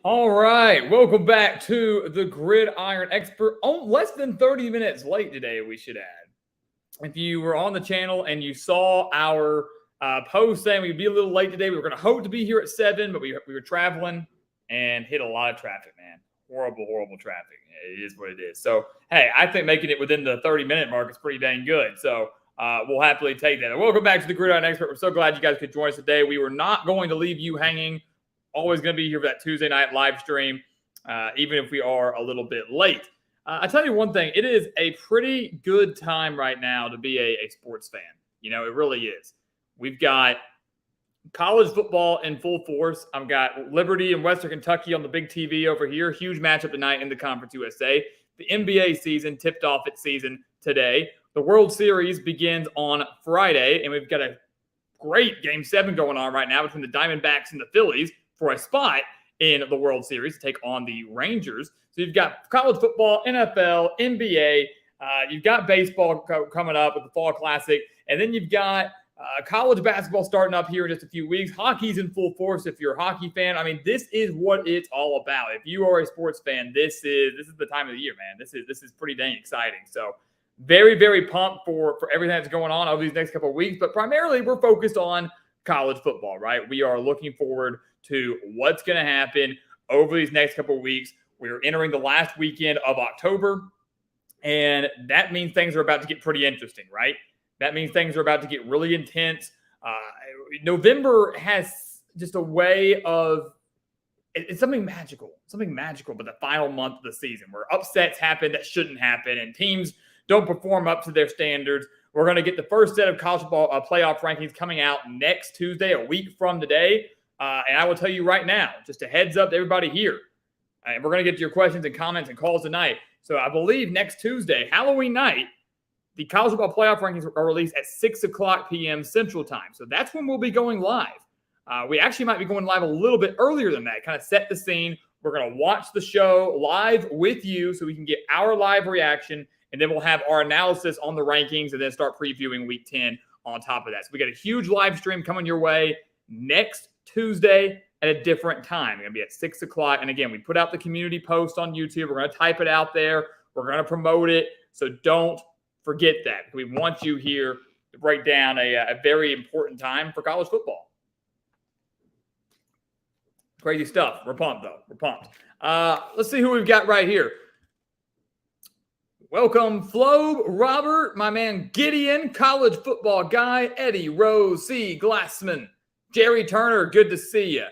All right, welcome back to the Gridiron Expert. Less than 30 minutes late today, we should add. If you were on the channel and you saw our post saying we'd be a little late today, we were going to hope to be here at 7, but we were traveling and hit a lot of traffic, man. Horrible traffic. It is what it is. So, hey, I think making it within the 30-minute mark is pretty dang good. So, we'll happily take that. Welcome back to the Gridiron Expert. We're so glad you guys could join us today. We were not going to leave you hanging. Always going to be here for that Tuesday night live stream, even if we are a little bit late. I tell you one thing, it is a pretty good time right now to be a sports fan. You know, it really is. We've got college football in full force. I've got Liberty and Western Kentucky on the big TV over here. Huge matchup tonight in the Conference USA. The NBA season tipped off its season today. The World Series begins on Friday, and we've got a great Game 7 going on right now between the Diamondbacks and the Phillies for a spot in the World Series to take on the Rangers. So you've got college football, NFL, NBA. You've got baseball coming up with the Fall Classic. And then you've got college basketball starting up here in just a few weeks. Hockey's in full force if you're a hockey fan. I mean, this is what it's all about. If you are a sports fan, this is the time of the year, man. This is pretty dang exciting. So very pumped for everything that's going on over these next couple of weeks. But primarily, we're focused on college football, right? We are looking forward to what's going to happen over these next couple of weeks. We're entering the last weekend of October, and that means things are about to get pretty interesting, right? That means things are about to get really intense. November has just a way of it's something magical, but the final month of the season where upsets happen that shouldn't happen and teams don't perform up to their standards. We're going to get the first set of college football playoff rankings coming out next Tuesday, a week from today. And I will tell you right now, just a heads up to everybody here. And we're going to get to your questions and comments and calls tonight. So I believe next Tuesday, Halloween night, the college football playoff rankings are released at 6 o'clock p.m. Central Time. So that's when we'll be going live. We actually might be going live a little bit earlier than that, kind of set the scene. We're going to watch the show live with you so we can get our live reaction. And then we'll have our analysis on the rankings and then start previewing Week 10 on top of that. So we got a huge live stream coming your way next Tuesday at a different time. It's going to be at 6 o'clock. And again, we put out the community post on YouTube. We're going to type it out there. We're going to promote it. So don't forget that. We want you here to break down a very important time for college football. Crazy stuff. We're pumped, though. We're pumped. Let's see who we've got right here. Welcome, Flo, Robert, my man Gideon, college football guy, Eddie, Rose, C. Glassman, Jerry Turner, good to see you.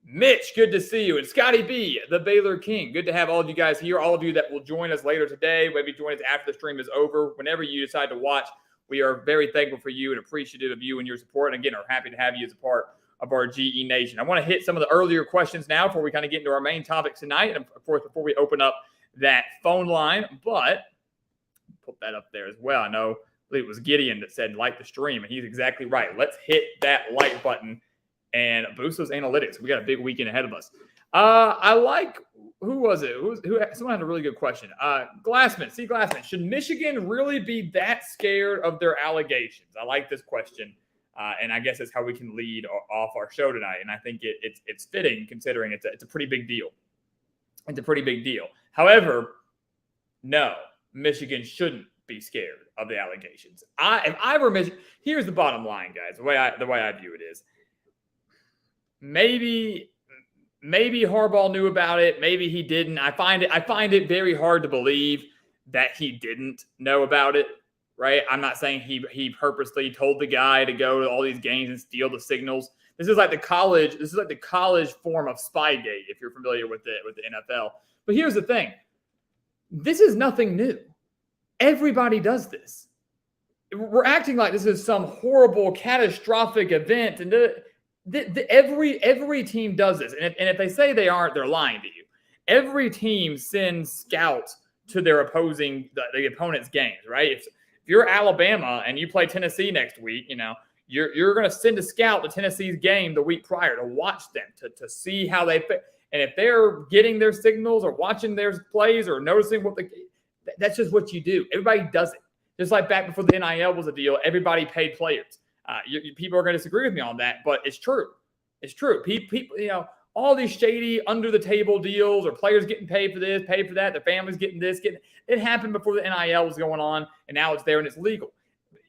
Mitch, good to see you. And Scotty B, the Baylor King. Good to have all of you guys here. All of you that will join us later today, maybe join us after the stream is over. Whenever you decide to watch, we are very thankful for you and appreciative of you and your support. And again, are happy to have you as a part of our GE Nation. I want to hit some of the earlier questions now before we kind of get into our main topic tonight. And of course, before we open up that phone line, but put that up there as well. I believe it was Gideon that said like the stream, and he's exactly right. Let's hit that like button and boost those analytics. We got a big weekend ahead of us. I like, who was it? Someone had a really good question. Glassman, C. Glassman, should Michigan really be that scared of their allegations? I like this question, and I guess it's how we can lead off our show tonight. And I think it's fitting considering it's a pretty big deal. It's a pretty big deal. However, no, Michigan shouldn't be scared of the allegations. If I were Michigan, here's the bottom line, guys. The way I view it is, maybe Harbaugh knew about it. Maybe he didn't. I find it very hard to believe that he didn't know about it. Right? I'm not saying he purposely told the guy to go to all these games and steal the signals. This is like the college form of Spygate, if you're familiar with the NFL. But here's the thing. This is nothing new. Everybody does this. We're acting like this is some horrible, catastrophic event. And every team does this. And if they say they aren't, they're lying to you. Every team sends scouts to their the opponent's games, right? If you're Alabama and you play Tennessee next week, you're going to send a scout to Tennessee's game the week prior to watch them, to see how they fit. And if they're getting their signals or watching their plays or noticing that's just what you do. Everybody does it. Just like back before the NIL was a deal, everybody paid players. People are going to disagree with me on that, but it's true. It's true. People, all these shady under the table deals or players getting paid for this, paid for that, their families getting this, it happened before the NIL was going on, and now it's there and it's legal.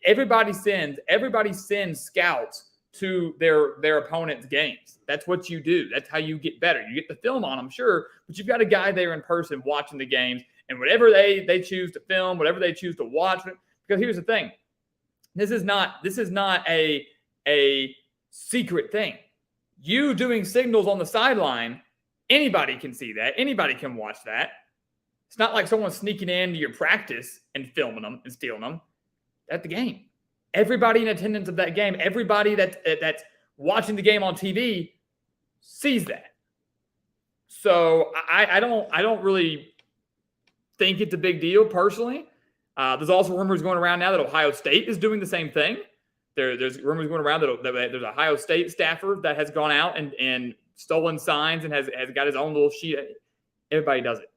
Everybody sends scouts to their opponent's games. That's what you do. That's how you get better. You get the film on them, sure, but you've got a guy there in person watching the games, and whatever they choose to film, whatever they choose to watch. Because here's the thing: this is not a secret thing. You doing signals on the sideline, anybody can see that. Anybody can watch that. It's not like someone sneaking into your practice and filming them and stealing them. At the game, everybody in attendance of that game, everybody that's watching the game on TV sees that. So I don't really think it's a big deal personally. There's also rumors going around now that Ohio State is doing the same thing. There's rumors going around that there's an Ohio State staffer that has gone out and stolen signs and has got his own little sheet. Everybody does it.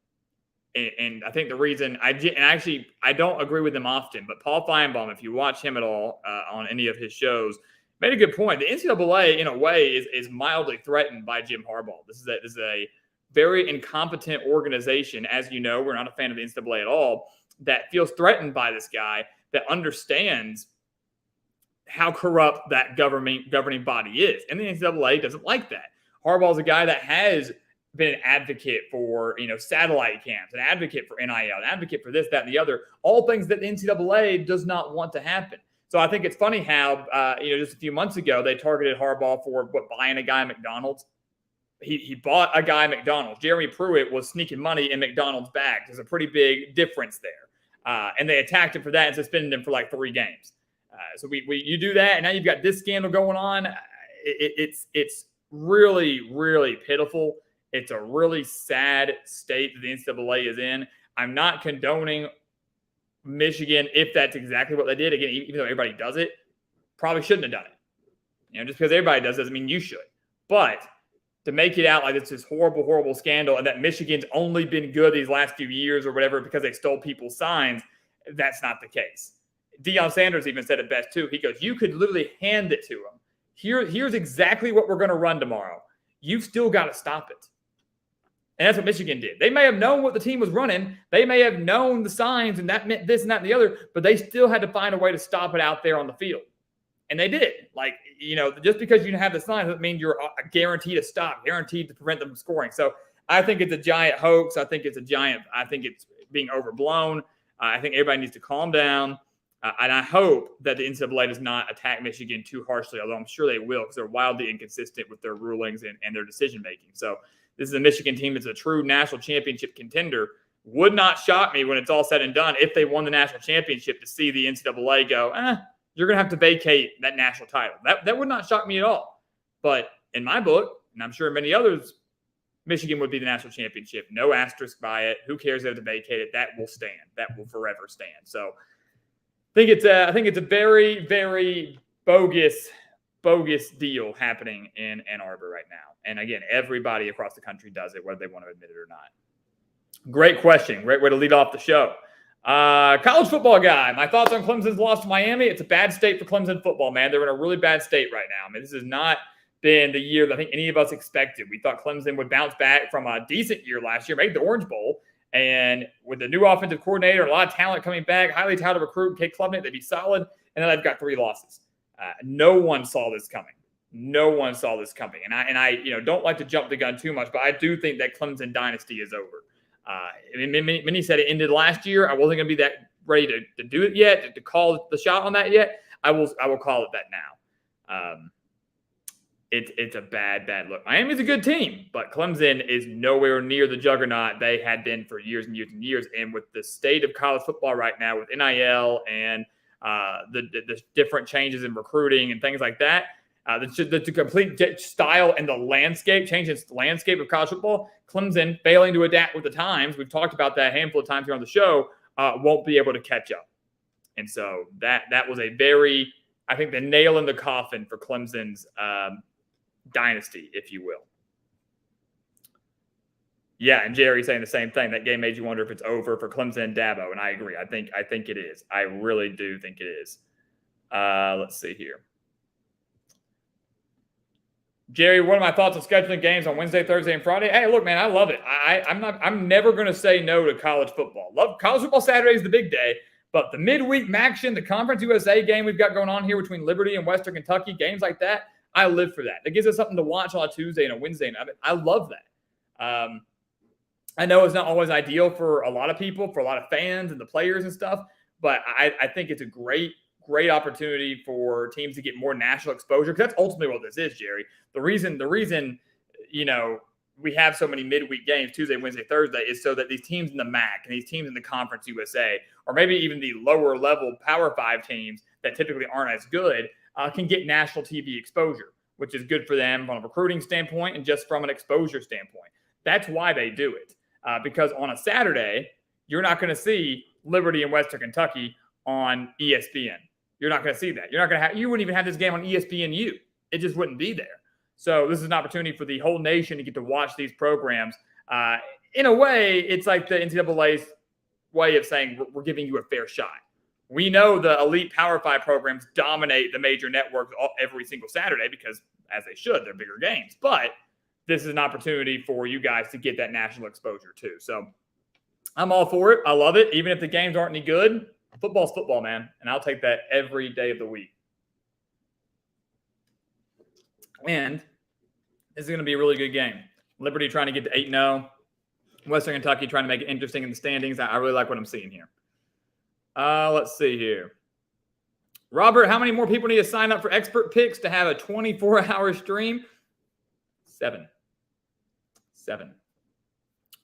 And I think the reason I don't agree with him often, but Paul Feinbaum, if you watch him at all on any of his shows, made a good point. The NCAA, in a way, is mildly threatened by Jim Harbaugh. This is a very incompetent organization. As you know, we're not a fan of the NCAA at all, that feels threatened by this guy, that understands how corrupt that governing body is. And the NCAA doesn't like that. Harbaugh is a guy that has been an advocate for, satellite cams, an advocate for NIL, an advocate for this, that, and the other, all things that the NCAA does not want to happen. So I think it's funny how, just a few months ago, they targeted Harbaugh for buying a guy at McDonald's. He bought a guy at McDonald's. Jeremy Pruitt was sneaking money in McDonald's bags. There's a pretty big difference there. And they attacked him for that and suspended him for like 3 games. So you do that, and now you've got this scandal going on. It's really, really pitiful. It's a really sad state that the NCAA is in. I'm not condoning Michigan if that's exactly what they did. Again, even though everybody does it, probably shouldn't have done it. Just because everybody does doesn't mean you should. But to make it out like it's this horrible, horrible scandal and that Michigan's only been good these last few years or whatever because they stole people's signs, that's not the case. Deion Sanders even said it best too. He goes, you could literally hand it to them. Here's exactly what we're going to run tomorrow. You've still got to stop it. And that's what Michigan did. They may have known what the team was running. They may have known the signs and that meant this and that and the other, but they still had to find a way to stop it out there on the field. And they did. Just because you have the signs doesn't mean you're guaranteed to stop, guaranteed to prevent them from scoring. So I think it's a giant hoax. I think it's being overblown. I think everybody needs to calm down. And I hope that the NCAA does not attack Michigan too harshly, although I'm sure they will because they're wildly inconsistent with their rulings and their decision-making. So this is a Michigan team that's a true national championship contender. Would not shock me when it's all said and done if they won the national championship to see the NCAA go, you're going to have to vacate that national title. That would not shock me at all. But in my book, and I'm sure many others, Michigan would be the national championship. No asterisk by it. Who cares if they have to vacate it? That will stand. That will forever stand. So I think it's a very, very bogus deal happening in Ann Arbor right now. And again, everybody across the country does it, whether they want to admit it or not. Great question. Great way to lead off the show. College football guy. My thoughts on Clemson's loss to Miami. It's a bad state for Clemson football, man. They're in a really bad state right now. I mean, this has not been the year that I think any of us expected. We thought Clemson would bounce back from a decent year last year, made the Orange Bowl. And with the new offensive coordinator, a lot of talent coming back, highly touted recruit, Kate Klubnik, they'd be solid. And then they've got 3 losses. No one saw this coming. No one saw this coming. And I don't like to jump the gun too much, but I do think that Clemson dynasty is over. Many said it ended last year. I wasn't going to be that ready to do it yet, to call the shot on that yet. I will call it that now. It's a bad look. Miami's a good team, but Clemson is nowhere near the juggernaut they had been for years and years and years. And with the state of college football right now, with NIL and the different changes in recruiting and things like that, the complete style and the landscape, changing the landscape of college football, Clemson failing to adapt with the times, we've talked about that a handful of times here on the show, won't be able to catch up. And so that was a very, I think, the nail in the coffin for Clemson's dynasty, if you will. Yeah, and Jerry saying the same thing. That game made you wonder if it's over for Clemson and Dabo, and I agree. I think it is. I really do think it is. Let's see here. Jerry, what are my thoughts on scheduling games on Wednesday, Thursday, and Friday? Hey, look, man, I love it. I'm never going to say no to college football. Love college football. Saturday is the big day, but the midweek action, the Conference USA game we've got going on here between Liberty and Western Kentucky, games like that, I live for that. It gives us something to watch on a Tuesday and a Wednesday night. I love that. I know it's not always ideal for a lot of people, for a lot of fans and the players and stuff, but I think it's a great opportunity for teams to get more national exposure, because that's ultimately what this is, Jerry. The reason, we have so many midweek games, Tuesday, Wednesday, Thursday, is so that these teams in the MAC and these teams in the Conference USA, or maybe even the lower level Power 5 teams that typically aren't as good, can get national TV exposure, which is good for them from a recruiting standpoint and just from an exposure standpoint. That's why they do it, because on a Saturday, you're not going to see Liberty and Western Kentucky on ESPN. You're not going to see that. You wouldn't even have this game on ESPNU. It just wouldn't be there. So this is an opportunity for the whole nation to get to watch these programs. In a way, it's like the NCAA's way of saying we're giving you a fair shot. We know the elite Power 5 programs dominate the major networks every single Saturday because, as they should, they're bigger games. But this is an opportunity for you guys to get that national exposure too. So I'm all for it. I love it. Even if the games aren't any good, football's football, man. And I'll take that every day of the week. And this is going to be a really good game. Liberty trying to get to 8-0. Western Kentucky trying to make it interesting in the standings. I really like what I'm seeing here. Let's see here. Robert, how many more people need to sign up for Expert Picks to have a 24-hour stream? 7.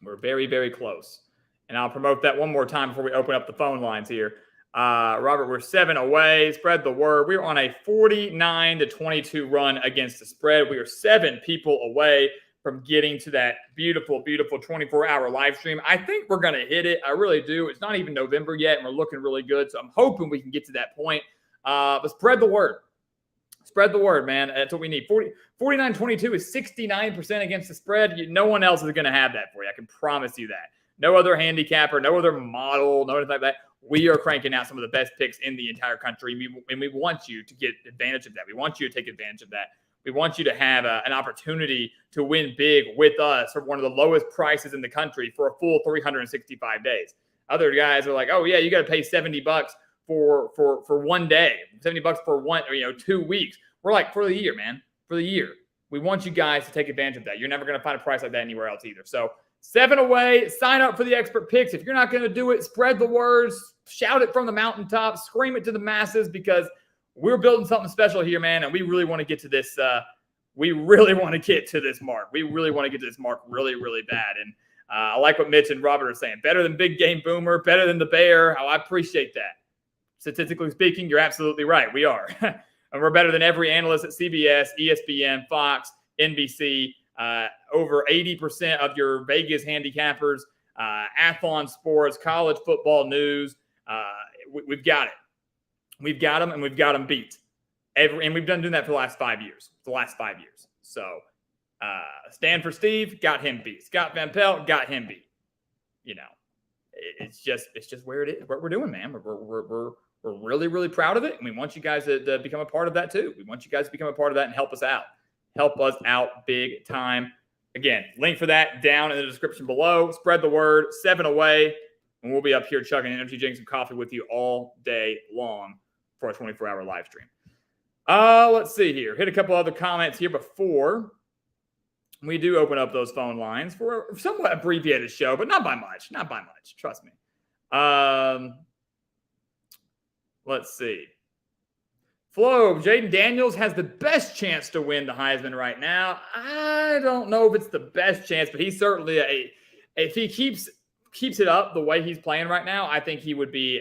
We're very, very close. And I'll promote that one more time before we open up the phone lines here. Robert, we're 7 away. Spread the word. We're on a 49-22 run against the spread. We are 7 people away from getting to that beautiful, beautiful 24-hour live stream. I think we're going to hit it. I really do. It's not even November yet, and we're looking really good. So I'm hoping we can get to that point. But spread the word. Spread the word, man. That's what we need. 49-22 is 69% against the spread. No one else is going to have that for you. I can promise you that. No other handicapper, no other model, no anything like that. We are cranking out some of the best picks in the entire country, and we want you to get advantage of that. We want you to take advantage of that. We want you to have an opportunity to win big with us for one of the lowest prices in the country for a full 365 days. Other guys are like, oh, yeah, you got to pay $70 for one day, $70 for 2 weeks. We're like, for the year, man, for the year. We want you guys to take advantage of that. You're never going to find a price like that anywhere else either. So 7 away, sign up for the Expert Picks. If you're not going to do it, spread the words, shout it from the mountaintop, scream it to the masses, because we're building something special here, man, and we really want to get to this. We really want to get to this mark. We really want to get to this mark really, really bad. And I like what Mitch and Robert are saying. Better than Big Game Boomer, better than the Bear. I appreciate that. Statistically speaking, you're absolutely right. We are. And we're better than every analyst at CBS, ESPN, Fox, NBC. Over 80% of your Vegas handicappers, Athlon Sports, college football news. We've got it. We've got them, and we've got them beat. And we've been doing that for the last 5 years. So Stand for Steve, got him beat. Scott Van Pelt, got him beat. It's just where it is. What we're doing, man. We're really, really proud of it, and we want you guys to become a part of that too. We want you guys to become a part of that and help us out. Help us out big time. Again, link for that down in the description below. Spread the word. 7 away. And we'll be up here chugging energy drinks and coffee with you all day long for a 24-hour live stream. Let's see here. Hit a couple other comments here before we do open up those phone lines for a somewhat abbreviated show, but not by much. Not by much. Trust me. Let's see. Flo, Jaden Daniels has the best chance to win the Heisman right now. I don't know if it's the best chance, but he's certainly if he keeps it up the way he's playing right now, I think he would be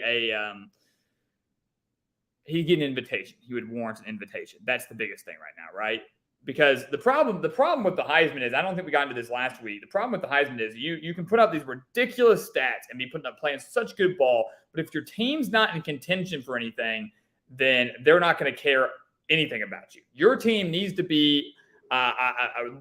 he'd get an invitation. He would warrant an invitation. That's the biggest thing right now, right? Because the problem with the Heisman is, I don't think we got into this last week. The problem with the Heisman is you can put up these ridiculous stats and be playing such good ball, but if your team's not in contention for anything, then they're not going to care anything about you. Your team needs to be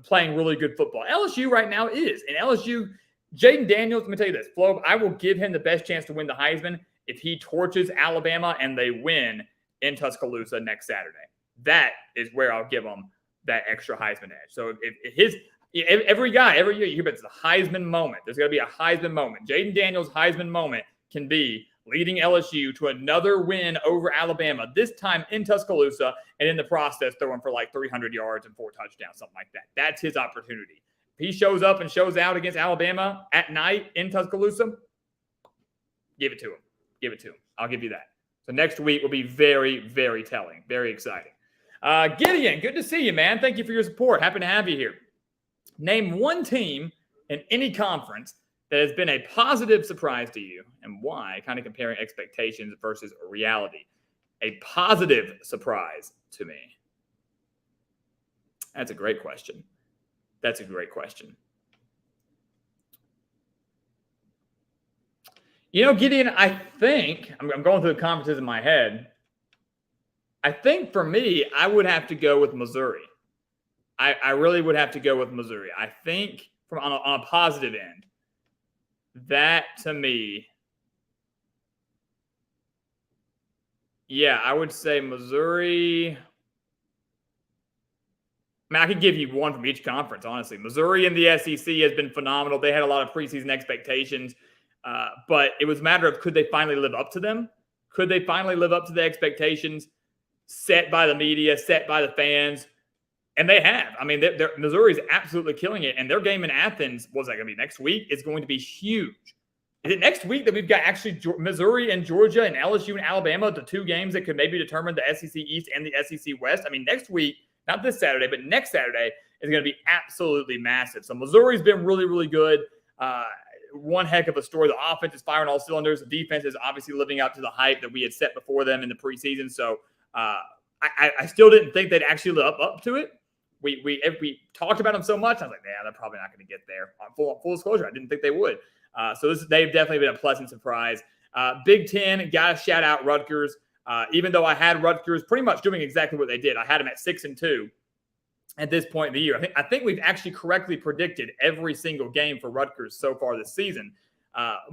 playing really good football. LSU right now is. And LSU, Jaden Daniels, let me tell you this, Flo, I will give him the best chance to win the Heisman if he torches Alabama and they win in Tuscaloosa next Saturday. That is where I'll give him that extra Heisman edge. So every year you hear about it's a Heisman moment. There's going to be a Heisman moment. Jaden Daniels' Heisman moment can be leading LSU to another win over Alabama, this time in Tuscaloosa, and in the process throwing for like 300 yards and 4 touchdowns, something like that. That's his opportunity. If he shows up and shows out against Alabama at night in Tuscaloosa, give it to him. Give it to him. I'll give you that. So next week will be very, very telling. Very exciting. Gideon, good to see you, man. Thank you for your support. Happy to have you here. Name one team in any conference that has been a positive surprise to you and why, kind of comparing expectations versus reality. A positive surprise to me. That's a great question. That's a great question. You know, Gideon, I think, I'm going through the conferences in my head. I think for me, I would have to go with Missouri. I really would have to go with Missouri. I think on a positive end, that to me, yeah, I would say Missouri. I mean, I could give you one from each conference, honestly. Missouri in the SEC has been phenomenal. They had a lot of preseason expectations, but it was a matter of could they finally live up to them? Could they finally live up to the expectations set by the media, set by the fans? And they have. I mean, Missouri's absolutely killing it. And their game in Athens, what's that going to be next week? It's going to be huge. Is it next week that we've got actually Missouri and Georgia and LSU and Alabama, the 2 games that could maybe determine the SEC East and the SEC West? I mean, next week, not this Saturday, but next Saturday is going to be absolutely massive. So Missouri's been really, really good. One heck of a story. The offense is firing all cylinders. The defense is obviously living up to the hype that we had set before them in the preseason. So I still didn't think they'd actually live up to it. We talked about them so much. I was like, they're probably not going to get there. On full disclosure, I didn't think they would. So they've definitely been a pleasant surprise. Big Ten, got to shout out Rutgers. Even though I had Rutgers pretty much doing exactly what they did. I had them at 6-2 at this point in the year. I think we've actually correctly predicted every single game for Rutgers so far this season.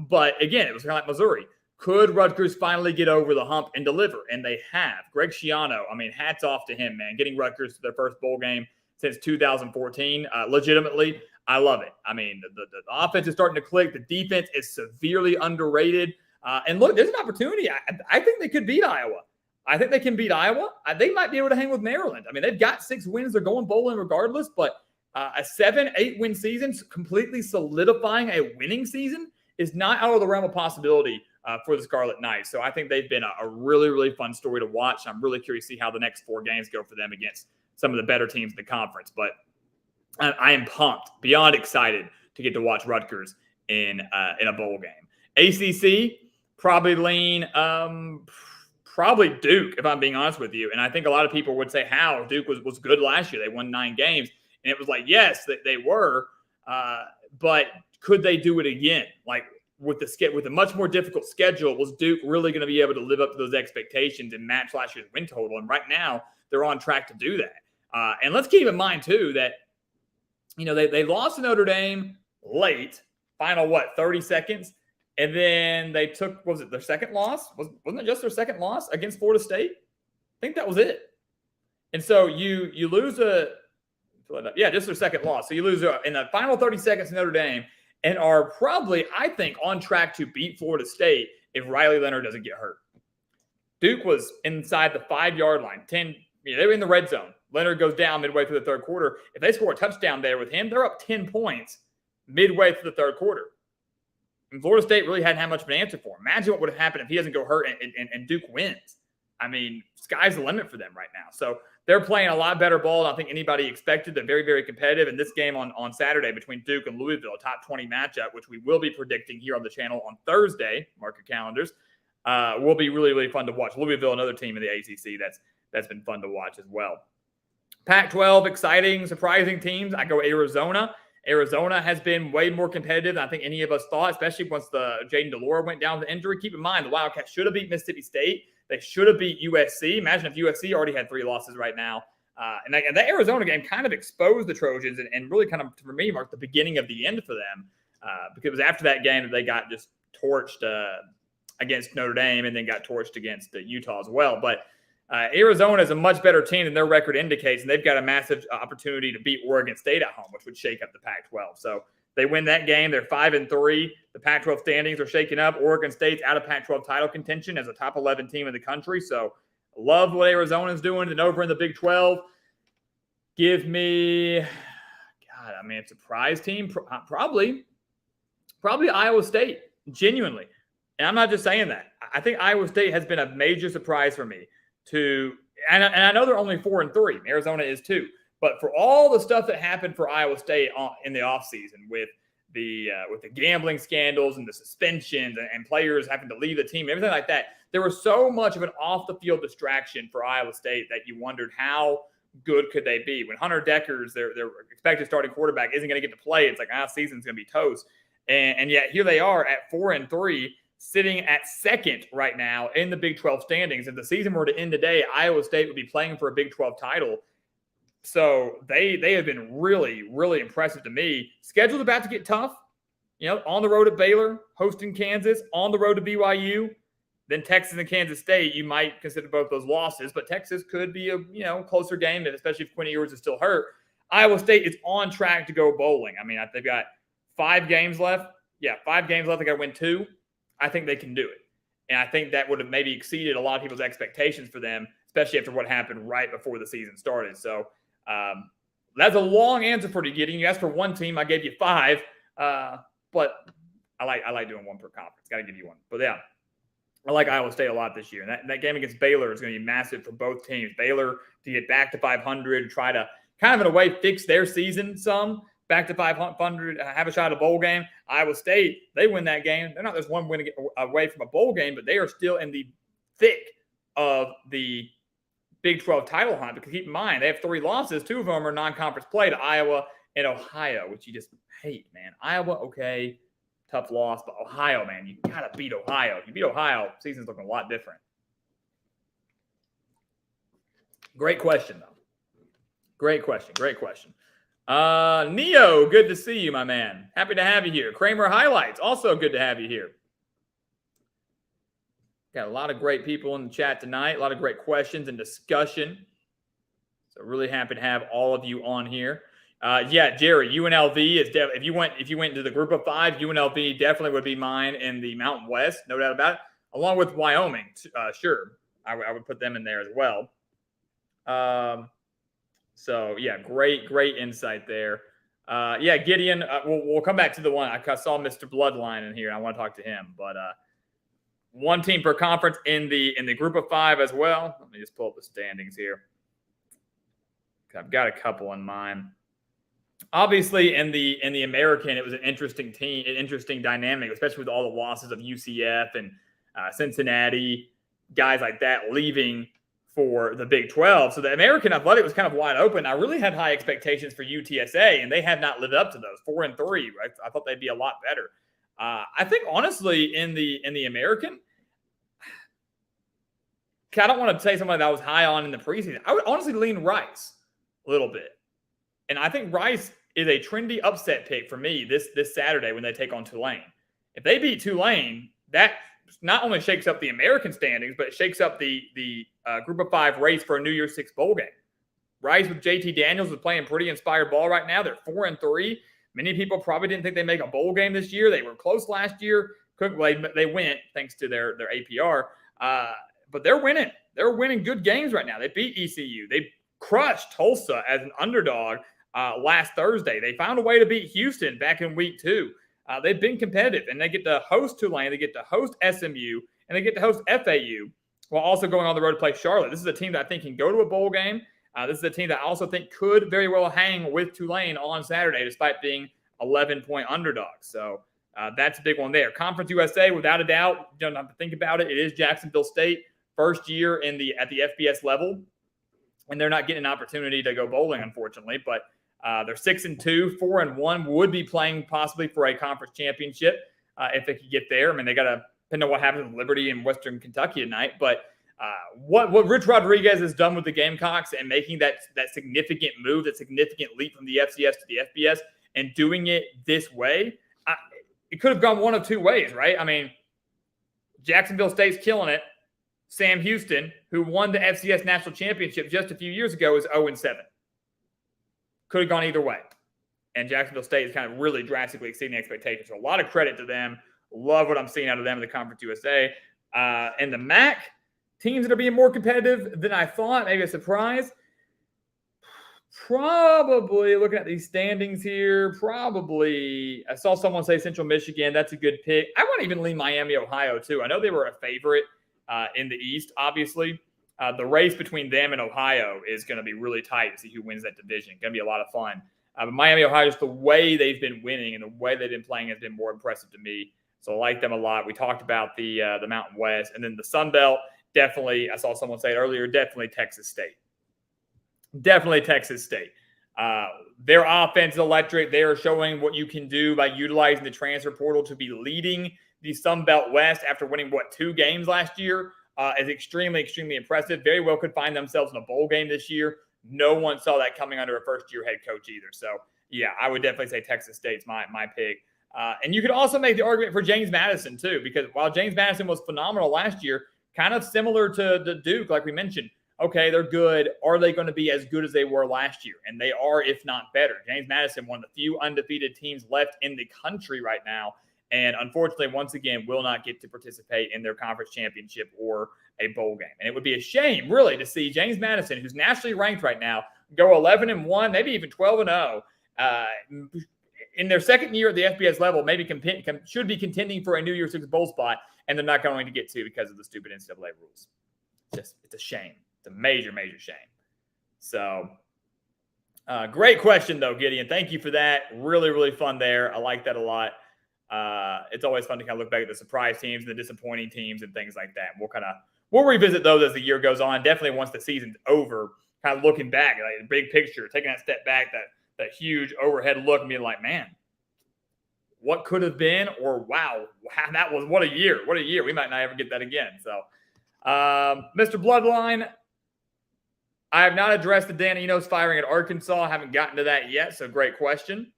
But again, it was kind of like Missouri. Could Rutgers finally get over the hump and deliver? And they have. Greg Schiano, I mean, hats off to him, man. Getting Rutgers to their first bowl game since 2014. Legitimately, I love it. I mean, the offense is starting to click. The defense is severely underrated. And look, there's an opportunity. I think they could beat Iowa. I think they can beat Iowa. They might be able to hang with Maryland. I mean, they've got 6 wins. They're going bowling regardless. But a 7-8 win season, completely solidifying a winning season, is not out of the realm of possibility for the Scarlet Knights. So I think they've been a really, really fun story to watch. I'm really curious to see how the next 4 games go for them against some of the better teams in the conference. But I am pumped, beyond excited to get to watch Rutgers in a bowl game. ACC, probably lean, probably Duke, if I'm being honest with you. And I think a lot of people would say, how? Duke was good last year. They won 9 games. And it was like, yes, they were. But could they do it again? Like, with a much more difficult schedule, was Duke really going to be able to live up to those expectations and match last year's win total? And right now, they're on track to do that. And let's keep in mind, too, that, you know, they lost to Notre Dame late, final, 30 seconds? And then they took, what was it, their second loss? Wasn't it just their second loss against Florida State? I think that was it. And so you lose just their second loss. So you lose in the final 30 seconds to Notre Dame, and are probably, I think, on track to beat Florida State if Riley Leonard doesn't get hurt. Duke was inside the 5-yard line. They were in the red zone. Leonard goes down midway through the third quarter. If they score a touchdown there with him, they're up 10 points midway through the third quarter. And Florida State really hadn't had much of an answer for him. Imagine what would have happened if he doesn't go hurt and Duke wins. I mean, sky's the limit for them right now. So they're playing a lot better ball than I think anybody expected. They're very, very competitive. And this game on Saturday between Duke and Louisville, a top 20 matchup, which we will be predicting here on the channel on Thursday, mark your calendars, will be really, really fun to watch. Louisville, another team in the ACC that's been fun to watch as well. Pac-12, exciting, surprising teams. I go Arizona. Arizona has been way more competitive than I think any of us thought, especially once the Jaden Daniels went down with the injury. Keep in mind, the Wildcats should have beat Mississippi State. They should have beat USC. Imagine if USC already had 3 losses right now. And that Arizona game kind of exposed the Trojans and really kind of, for me, marked the beginning of the end for them. Because it was after that game that they got just torched against Notre Dame and then got torched against Utah as well. But Arizona is a much better team than their record indicates, and they've got a massive opportunity to beat Oregon State at home, which would shake up the Pac-12. So they win that game. They're 5-3. The Pac-12 standings are shaking up. Oregon State's out of Pac-12 title contention as a top 11 team in the country. So love what Arizona's doing. And over in the Big 12, give me, God, I mean, a surprise team. Probably Iowa State, genuinely. And I'm not just saying that. I think Iowa State has been a major surprise for me. And I know they're only 4-3. Arizona is too. But for all the stuff that happened for Iowa State in the offseason with the gambling scandals and the suspensions and players having to leave the team, everything like that, there was so much of an off-the-field distraction for Iowa State that you wondered how good could they be. When Hunter Deckers, their expected starting quarterback, isn't going to get to play, it's like, season's going to be toast. And yet here they are at 4-3, sitting at second right now in the Big 12 standings. If the season were to end today, Iowa State would be playing for a Big 12 title. So they have been really, really impressive to me. Schedule's about to get tough. On the road at Baylor, hosting Kansas, on the road to BYU, then Texas and Kansas State. You might consider both those losses, but Texas could be a closer game, especially if Quinn Ewers is still hurt. Iowa State is on track to go bowling. I mean, they've got 5 games left. Yeah, 5 games left. They got to win 2. I think they can do it. And I think that would have maybe exceeded a lot of people's expectations for them, especially after what happened right before the season started. So that's a long answer for you, Gideon. You asked for 1 team. I gave you 5. But I like doing 1 per conference. Got to give you 1. But yeah, I like Iowa State a lot this year. And that game against Baylor is going to be massive for both teams. Baylor to get back to 500, try to kind of in a way fix their season some. Back to 500, have a shot at a bowl game. Iowa State, they win that game. They're not just 1 win away from a bowl game, but they are still in the thick of the Big 12 title hunt. Because keep in mind, they have 3 losses. 2 of them are non-conference play to Iowa and Ohio, which you just hate, man. Iowa, okay, tough loss. But Ohio, man, you got to beat Ohio. If you beat Ohio, season's looking a lot different. Great question, though. Great question. Neo, good to see you, my man. Happy to have you here. Kramer Highlights, also good to have you here. Got a lot of great people in the chat tonight, a lot of great questions and discussion. So really happy to have all of you on here. Yeah, Jerry, UNLV is if you went into the group of 5, UNLV definitely would be mine in the Mountain West, no doubt about it. Along with Wyoming, sure, I would put them in there as well. So, yeah, great insight there. Yeah, Gideon, we'll come back to the one. I saw Mr. Bloodline in here, and I want to talk to him. But 1 team per conference in the group of 5 as well. Let me just pull up the standings here. I've got a couple in mind. Obviously, in the American, it was an interesting team, an interesting dynamic, especially with all the losses of UCF and Cincinnati, guys like that leaving for the Big 12. So the American Athletic was kind of wide open. I really had high expectations for UTSA, and they have not lived up to those. 4-3, right? I thought they'd be a lot better. I think, honestly, in the American, I don't want to say somebody that I was high on in the preseason. I would honestly lean Rice a little bit. And I think Rice is a trendy upset pick for me this Saturday when they take on Tulane. If they beat Tulane, that not only shakes up the American standings, but it shakes up the group of 5 race for a New Year's 6 bowl game. Rice with JT Daniels is playing pretty inspired ball right now. They're 4-3. Many people probably didn't think they'd make a bowl game this year. They were close last year. They went thanks to their APR. But they're winning. They're winning good games right now. They beat ECU. They crushed Tulsa as an underdog last Thursday. They found a way to beat Houston back in week 2. They've been competitive, and they get to host Tulane. They get to host SMU, and they get to host FAU while also going on the road to play Charlotte. This is a team that I think can go to a bowl game. This is a team that I also think could very well hang with Tulane on Saturday, despite being 11-point underdogs. So that's a big one there. Conference USA, without a doubt, you don't have to think about it. It is Jacksonville State, first year at the FBS level, and they're not getting an opportunity to go bowling, unfortunately. But they're 6-2, 4-1. Would be playing possibly for a conference championship if they could get there. I mean, they got to depend on what happens with Liberty and Western Kentucky tonight. But what Rich Rodriguez has done with the Gamecocks and making that significant move, that significant leap from the FCS to the FBS, and doing it this way, it could have gone one of 2 ways, right? I mean, Jacksonville State's killing it. Sam Houston, who won the FCS National Championship just a few years ago, is 0-7. Could have gone either way. And Jacksonville State is kind of really drastically exceeding expectations. So a lot of credit to them. Love what I'm seeing out of them in the Conference USA. And the MAC, teams that are being more competitive than I thought, maybe a surprise. Probably, looking at these standings here, I saw someone say Central Michigan. That's a good pick. I want to even lean Miami, Ohio, too. I know they were a favorite in the East, obviously. The race between them and Ohio is going to be really tight to see who wins that division. Going to be a lot of fun. But Miami, Ohio, just the way they've been winning and the way they've been playing has been more impressive to me. So I like them a lot. We talked about the Mountain West. And then the Sun Belt, definitely, I saw someone say it earlier, definitely Texas State. Definitely Texas State. Their offense is electric. They are showing what you can do by utilizing the transfer portal to be leading the Sun Belt West after winning, 2 games last year. Is extremely, extremely impressive. Very well could find themselves in a bowl game this year. No one saw that coming under a first-year head coach either. So, yeah, I would definitely say Texas State's my pick. And you could also make the argument for James Madison, too, because while James Madison was phenomenal last year, kind of similar to Duke, like we mentioned, okay, they're good. Are they going to be as good as they were last year? And they are, if not better. James Madison, one of the few undefeated teams left in the country right now. And unfortunately, once again, will not get to participate in their conference championship or a bowl game. And it would be a shame, really, to see James Madison, who's nationally ranked right now, go 11-1, maybe even 12-0. In their second year at the FBS level, maybe should be contending for a New Year's Six bowl spot, and they're not going to get to because of the stupid NCAA rules. It's a shame. It's a major, major shame. So, great question, though, Gideon. Thank you for that. Really, really fun there. I like that a lot. It's always fun to kind of look back at the surprise teams and the disappointing teams and things like that. We'll revisit those as the year goes on. Definitely once the season's over, kind of looking back, like the big picture, taking that step back, that huge overhead look and being like, man, what could have been? Or wow, that was what a year. What a year. We might not ever get that again. So, Mr. Bloodline, I have not addressed the Dan Enos firing at Arkansas. I haven't gotten to that yet. So great question.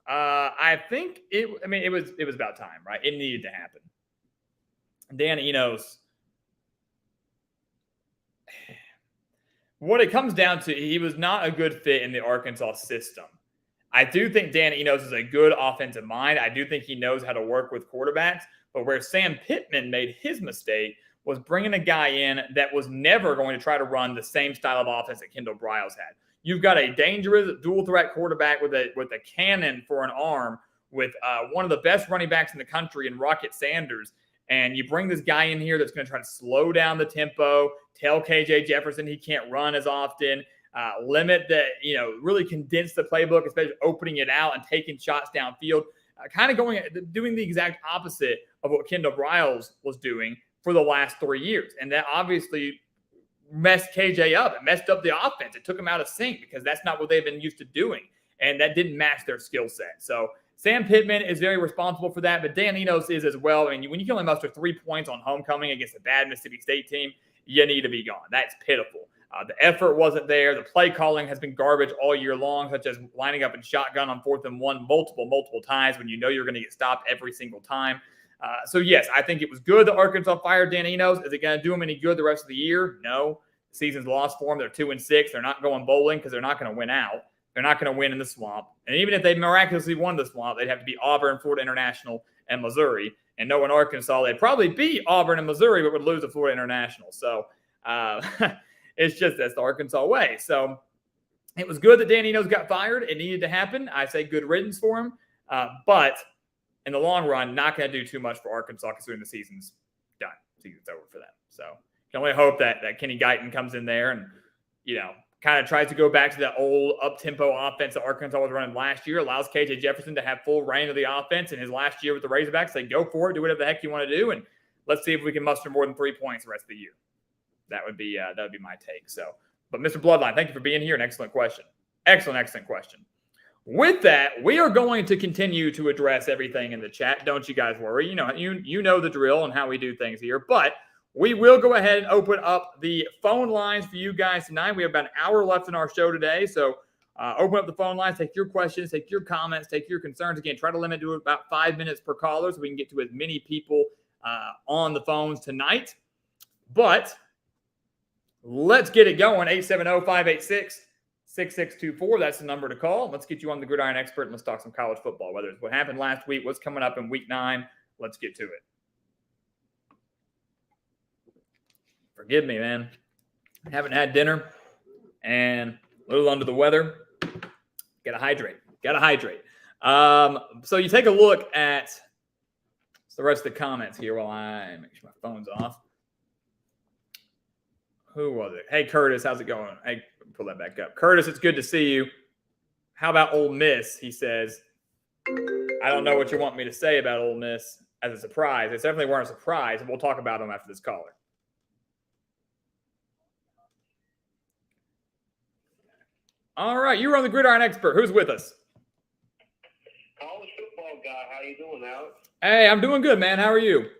I think it was about time, right? It needed to happen. Dan Enos, what it comes down to, he was not a good fit in the Arkansas system. I do think Dan Enos is a good offensive mind. I do think he knows how to work with quarterbacks. But where Sam Pittman made his mistake was bringing a guy in that was never going to try to run the same style of offense that Kendall Briles had. You've got a dangerous dual-threat quarterback with a cannon for an arm, with one of the best running backs in the country in Rocket Sanders, and you bring this guy in here that's going to try to slow down the tempo, tell KJ Jefferson he can't run as often, limit really condense the playbook, especially opening it out and taking shots downfield, doing the exact opposite of what Kendall Briles was doing for the last 3 years. And that obviously messed KJ up. It messed up the offense. It took them out of sync because that's not what they've been used to doing. And that didn't match their skill set. So Sam Pittman is very responsible for that, but Dan Enos is as well. And when you can only muster 3 points on homecoming against a bad Mississippi State team, you need to be gone. That's pitiful. The effort wasn't there. The play calling has been garbage all year long, such as lining up in shotgun on 4th and 1 multiple times when you know you're going to get stopped every single time. So, yes, I think it was good that Arkansas fired Dan Enos. Is it going to do them any good the rest of the year? No. The season's lost for them. They're 2-6. They're not going bowling because they're not going to win out. They're not going to win in the swamp. And even if they miraculously won the swamp, they'd have to be Auburn, Florida International, and Missouri. And knowing Arkansas, they'd probably beat Auburn and Missouri, but would lose to Florida International. So, it's just that's the Arkansas way. So, it was good that Dan Enos got fired. It needed to happen. I say good riddance for him. But in the long run, not going to do too much for Arkansas considering the season's done. Season's over for them. So, can only hope that Kenny Guyton comes in there and, kind of tries to go back to that old up-tempo offense that Arkansas was running last year, allows KJ Jefferson to have full reign of the offense in his last year with the Razorbacks. They go for it, do whatever the heck you want to do, and let's see if we can muster more than 3 points the rest of the year. That would be my take. So, but Mr. Bloodline, thank you for being here. An excellent question. Excellent question. With that, we are going to continue to address everything in the chat. Don't you guys worry. You know the drill and how we do things here. But we will go ahead and open up the phone lines for you guys tonight. We have about an hour left in our show today. So open up the phone lines, take your questions, take your comments, take your concerns. Again, try to limit to about 5 minutes per caller so we can get to as many people on the phones tonight. But Let's get it going. 870-586-6624. That's the number to call. Let's get you on the Gridiron Expert and let's talk some college football, whether it's what happened last week, what's coming up in week 9. Let's get to it. Forgive me, man. I haven't had dinner and a little under the weather. Gotta hydrate. So you take a look at the rest of the comments here while I make sure my phone's off. Who was it? Hey, Curtis, how's it going? Hey, pull that back up. Curtis, it's good to see you. How about Ole Miss? He says, I don't know what you want me to say about Ole Miss as a surprise. They definitely weren't a surprise, and we'll talk about them after this caller. All right, you were on the Gridiron Expert. Who's with us? College football guy. How you doing, Alex? Hey, I'm doing good, man. How are you?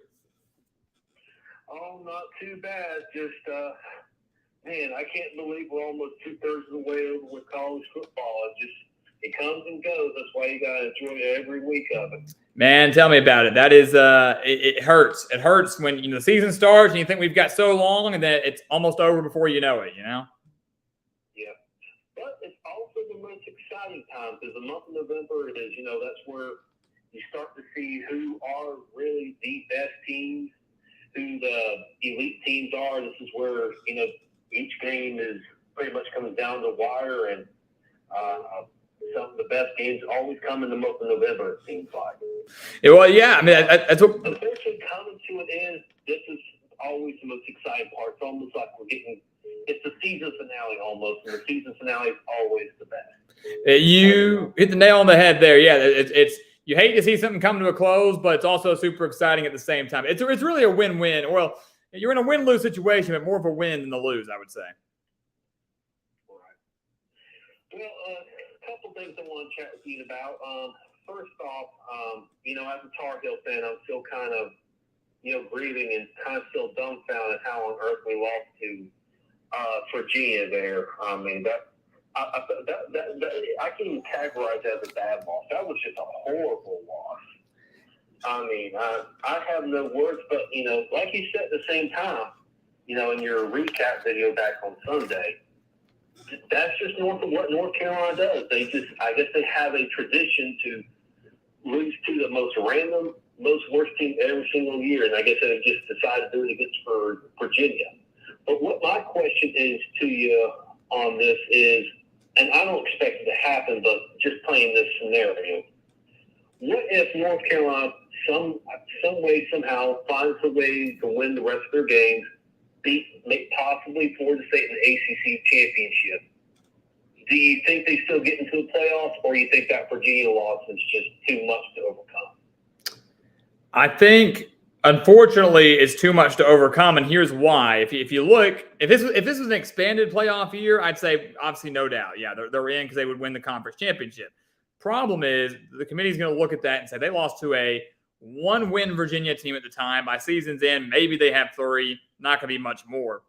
Oh, not too bad. Just, man, I can't believe we're almost 2/3 of the way over with college football. It comes and goes. That's why you got to enjoy every week of it. Man, tell me about it. That is, it hurts. It hurts when the season starts and you think we've got so long and then it's almost over before you know it, Yeah. But it's also the most exciting time because the month of November is, that's where you start to see who are really the best teams, who the elite teams are. This is where, each game is pretty much comes down to wire, and some of the best games always come in the month of November, it seems like. Well, yeah. I mean, that's what. Especially coming to an end, this is always the most exciting part. It's almost like it's the season finale almost, and the season finale is always the best. You hit the nail on the head there. Yeah, it's you hate to see something come to a close, but it's also super exciting at the same time. It's really a win-win. Well, you're in a win-lose situation, but more of a win than the lose, I would say. Right. Well, a couple things I want to chat with you about. First off, as a Tar Heel fan, I'm still kind of, grieving and kind of still dumbfounded how on earth we lost to Virginia there. I mean, I can even categorize that as a bad loss. That was just a horrible loss. I mean, I have no words, but, like you said at the same time, in your recap video back on Sunday, that's just what North Carolina does. I guess they have a tradition to lose to the most random, most worst team every single year, and I guess they just decided to do it against Virginia. But what my question is to you on this is, and I don't expect it to happen, but just playing this scenario, what if North Carolina some way, somehow finds a way to win the rest of their games, possibly Florida State in the ACC championship? Do you think they still get into the playoffs, or you think that Virginia loss is just too much to overcome? I think, unfortunately, it's too much to overcome, and here's why. If you look, if this was an expanded playoff year, I'd say obviously no doubt, yeah, they're in because they would win the conference championship. Problem is, the committee's going to look at that and say they lost to a one-win Virginia team at the time. By season's end, maybe they have 3, not going to be much more.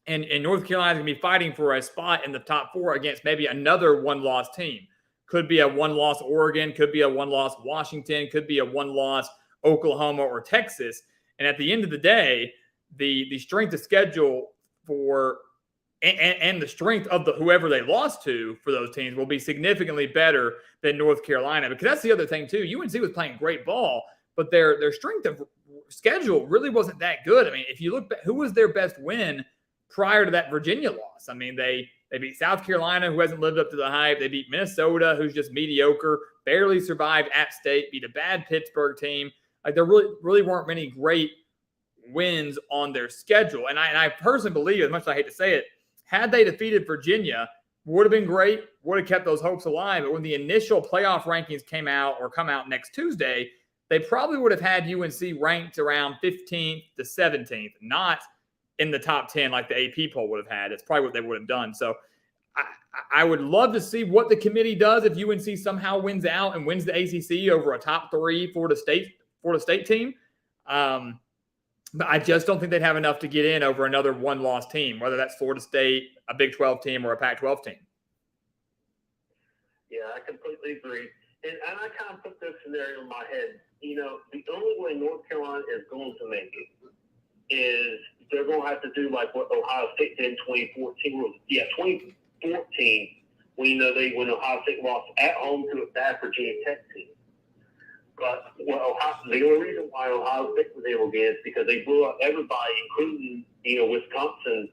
And North Carolina's going to be fighting for a spot in the top 4 against maybe another one-loss team. Could be a one-loss Oregon, could be a one-loss Washington, could be a one-loss Oklahoma or Texas. And at the end of the day, the strength of schedule and the strength of whoever they lost to for those teams will be significantly better than North Carolina. Because that's the other thing too. UNC was playing great ball, but their strength of schedule really wasn't that good. I mean, if you look back, who was their best win prior to that Virginia loss? I mean, they beat South Carolina, who hasn't lived up to the hype. They beat Minnesota, who's just mediocre, barely survived App State, beat a bad Pittsburgh team. Like, there really weren't many great wins on their schedule. And I personally believe, as much as I hate to say it, had they defeated Virginia, would have been great, would have kept those hopes alive. But when the initial playoff rankings come out next Tuesday, they probably would have had UNC ranked around 15th to 17th, not in the top 10 like the AP poll would have had. That's probably what they would have done. So I would love to see what the committee does if UNC somehow wins out and wins the ACC over a top 3 Florida State team. But I just don't think they'd have enough to get in over another one-loss team, whether that's Florida State, a Big 12 team, or a Pac-12 team. Yeah, I completely agree. And I kind of put this scenario in my head. The only way North Carolina is going to make it is they're they're going to have to do like what Ohio State did in 2014. 2014, when when Ohio State lost at home to a bad Virginia Tech team. But the only reason why Ohio State was able to get is because they blew up everybody, including Wisconsin.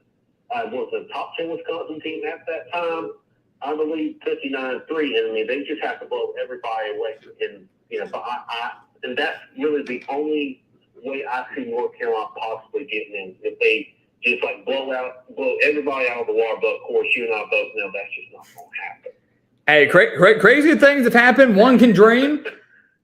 Was the top 10 Wisconsin team at that time? I believe 59-3, and I mean they just have to blow everybody away. And and that's really the only way I see North Carolina possibly getting in. If they just like blow everybody out of the water, but of course you and I both know that's just not going to happen. Hey, crazy things have happened. One can dream.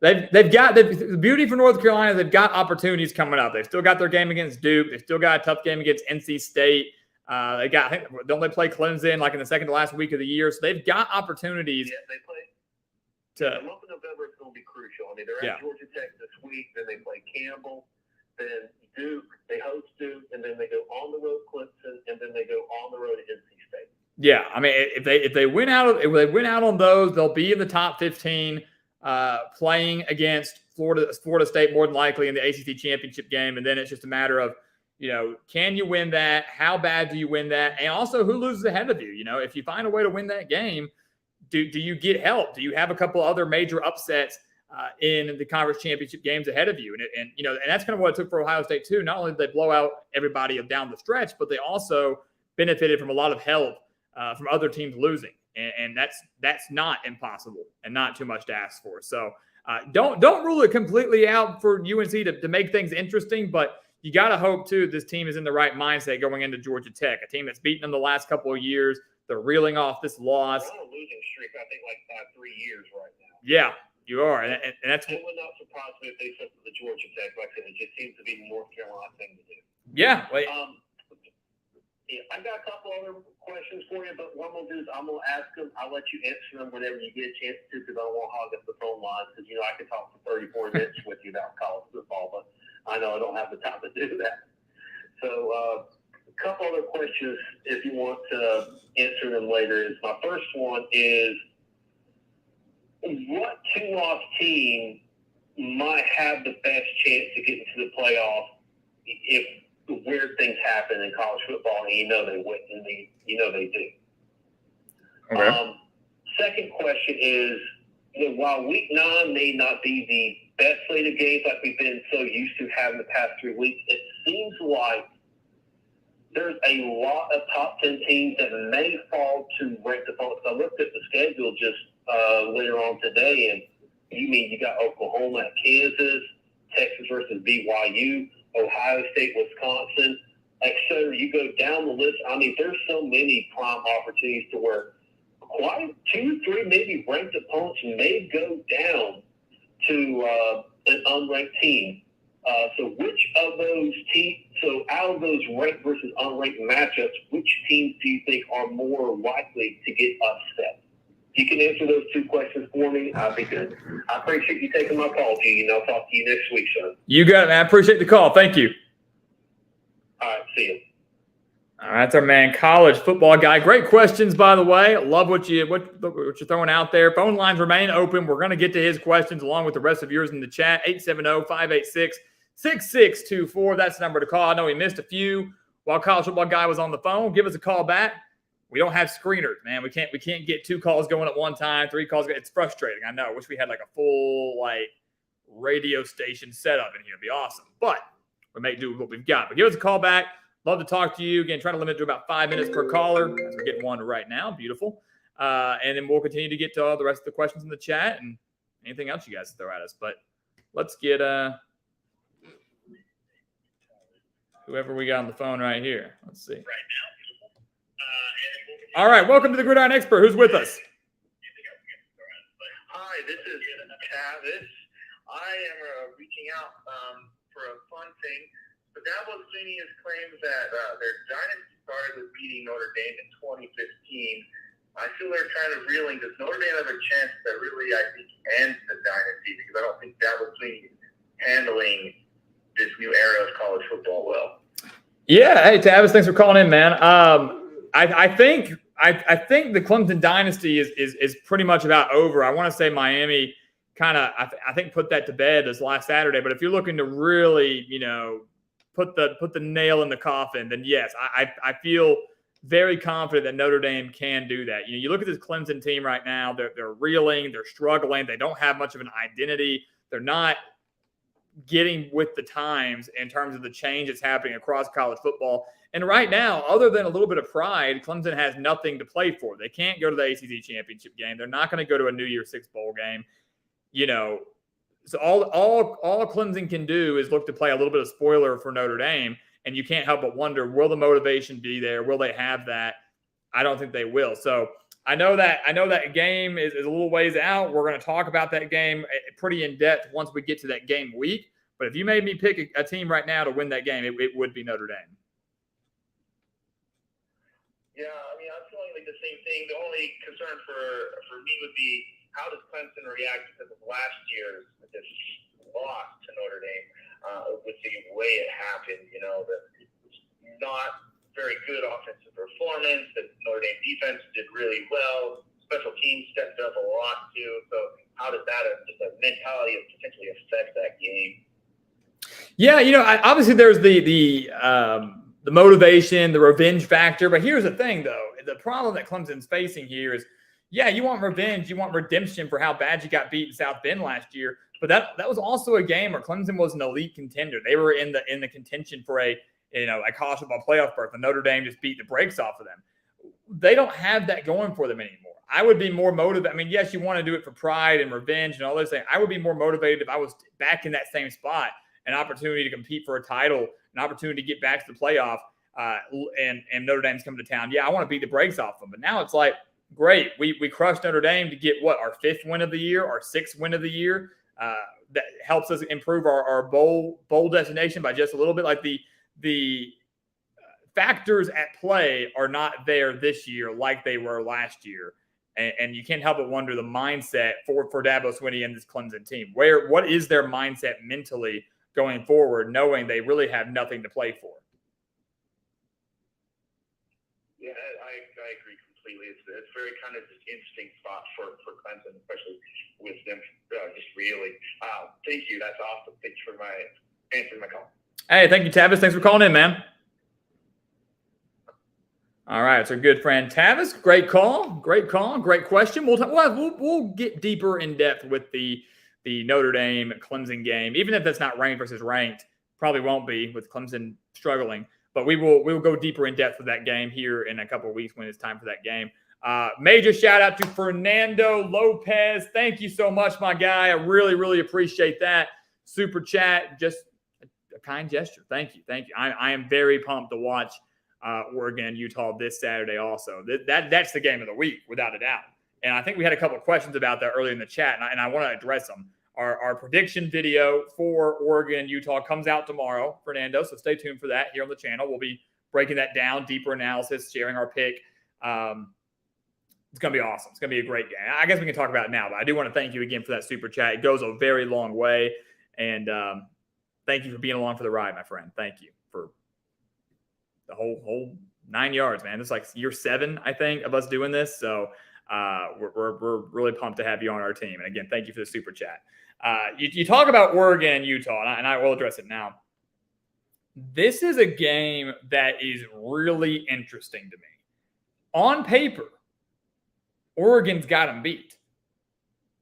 They've got the beauty for North Carolina. They've got opportunities coming up. They've still got their game against Duke. They've still got a tough game against NC State. Don't they play Clemson like in the second to last week of the year? So they've got opportunities. Yeah, they play. The month of November is going to be crucial. I mean, they're at Georgia Tech this week. Then they play Campbell. Then Duke. They host Duke, and then they go on the road Clemson, and then they go on the road to NC State. Yeah, I mean, if they win out on those, they'll be in the top 15. Playing against Florida State more than likely in the ACC championship game, and then it's just a matter of, can you win that? How bad do you win that? And also, who loses ahead of you? If you find a way to win that game, do you get help? Do you have a couple other major upsets in the conference championship games ahead of you? And that's kind of what it took for Ohio State too. Not only did they blow out everybody down the stretch, but they also benefited from a lot of help from other teams losing. And that's not impossible and not too much to ask for. So don't rule it completely out for UNC to make things interesting, but you got to hope too this team is in the right mindset going into Georgia Tech, a team that's beaten them the last couple of years. They're reeling off this loss. They're on a losing streak, I think, like 3 years right now. Yeah, you are, and that's. It would not surprise me if they took the Georgia Tech. Like I said, it just seems to be the North Carolina thing to do. Yeah. I got a couple other questions for you, but what I'm going to do is I'm going to ask them. I'll let you answer them whenever you get a chance to, because I don't want to hog up the phone line, because, I could talk for 34 minutes with you about college football, but I know I don't have the time to do that. So a couple other questions, if you want to answer them later, is my first one is, what two-loss team might have the best chance to get into the playoff if weird things happen in college football, and they win, and they do. Okay. Second question is, while week 9 may not be the best slate of games like we've been so used to having the past 3 weeks, it seems like there's a lot of top 10 teams that may fall to ranked opponents. I looked at the schedule just later on today, and you got Oklahoma at Kansas, Texas versus BYU, Ohio State, Wisconsin, etc. You go down the list. I mean, there's so many prime opportunities to where quite 2, 3 maybe ranked opponents may go down to an unranked team. So which of those teams, out of those ranked versus unranked matchups, which teams do you think are more likely to get upset? If you can answer those 2 questions for me, I'd be good. I appreciate you taking my call, G, and I'll talk to you next week, son. You got it, man. I appreciate the call. Thank you. All right, see you. All right, that's our man, college football guy. Great questions, by the way. Love what you're throwing out there. Phone lines remain open. We're going to get to his questions along with the rest of yours in the chat. 870-586-6624. That's the number to call. I know we missed a few while college football guy was on the phone. Give us a call back. We don't have screeners, man. We can't get 2 calls going at one time, 3 calls. It's frustrating. I know. I wish we had like a full radio station setup in here. It'd be awesome. But we may do what we've got. But give us a call back. Love to talk to you. Again, try to limit it to about 5 minutes per caller. We're getting one right now. Beautiful. And then we'll continue to get to all the rest of the questions in the chat and anything else you guys throw at us. But let's get whoever we got on the phone right here. Let's see. All right, welcome to the Gridiron Expert. Who's with us? Hi, this is Travis. I am reaching out for a fun thing. The Dabo Seniors claims that their dynasty started with beating Notre Dame in 2015. I feel they're trying to reeling. Does Notre Dame have a chance that really, I think, ends the dynasty? Because I don't think Dabo Seniors is handling this new era of college football well. Yeah, hey, Travis, thanks for calling in, man. I think the Clemson dynasty is pretty much about over. I want to say Miami kind of, I think, put that to bed this last Saturday. But if you're looking to really, put the nail in the coffin, then yes, I feel very confident that Notre Dame can do that. You look at this Clemson team right now, they're reeling, they're struggling, they don't have much of an identity. They're not getting with the times in terms of the change that's happening across college football. And right now, other than a little bit of pride, Clemson has nothing to play for. They can't go to the ACC championship game. They're not going to go to a New Year's Six bowl game. So all Clemson can do is look to play a little bit of spoiler for Notre Dame. And you can't help but wonder, will the motivation be there? Will they have that? I don't think they will. So I know that game is a little ways out. We're going to talk about that game pretty in depth once we get to that game week. But if you made me pick a team right now to win that game, it would be Notre Dame. Yeah, I'm feeling like the same thing. The only concern for me would be, how does Clemson react because of last year's this loss to Notre Dame with the way it happened? The not very good offensive performance. The Notre Dame defense did really well. Special teams stepped up a lot too. So how does that just a mentality of potentially affect that game? Yeah, obviously there's the motivation, the revenge factor. But here's the thing, though. The problem that Clemson's facing here is, yeah, you want revenge. You want redemption for how bad you got beat in South Bend last year. But that was also a game where Clemson was an elite contender. They were in the contention for a college football playoff berth, and Notre Dame just beat the brakes off of them. They don't have that going for them anymore. I would be more motivated. Yes, you want to do it for pride and revenge and all those things. I would be more motivated if I was back in that same spot, an opportunity to compete for a title, an opportunity to get back to the playoff, and Notre Dame's coming to town. Yeah, I want to beat the brakes off them. But now it's like, great, we crushed Notre Dame to get our 5th win of the year, our 6th win of the year. That helps us improve our bowl destination by just a little bit. Like the factors at play are not there this year like they were last year. And you can't help but wonder the mindset for Dabo Swinney and this Clemson team. What is their mindset mentally going forward, knowing they really have nothing to play for? Yeah, I agree completely. It's very kind of an interesting spot for Clemson, especially with them just really. Thank you. That's awesome. Thanks for answering my call. Hey, thank you, Tavis. Thanks for calling in, man. All right, it's our good friend Tavis. Great call. Great question. We'll get deeper in depth with the Notre Dame Clemson game, even if that's not ranked versus ranked. Probably won't be with Clemson struggling, but we will go deeper in depth with that game here in a couple of weeks when it's time for that game. Major shout out to Fernando Lopez. Thank you so much, my guy. I really, really appreciate that super chat. Just a kind gesture. Thank you. I am very pumped to watch Oregon and Utah this Saturday also. That's the game of the week, without a doubt. And I think we had a couple of questions about that earlier in the chat, and I want to address them. Our prediction video for Oregon and Utah comes out tomorrow, Fernando, so stay tuned for that here on the channel. We'll be breaking that down, deeper analysis, sharing our pick. It's going to be awesome. It's going to be a great game. I guess we can talk about it now, but I do want to thank you again for that super chat. It goes a very long way, and thank you for being along for the ride, my friend. Thank you for the whole 9 yards, man. It's like year 7, I think, of us doing this. So we're really pumped to have you on our team. And again, thank you for the super chat. You talk about Oregon and Utah, and I will address it now. This is a game that is really interesting to me. On paper, Oregon's got them beat.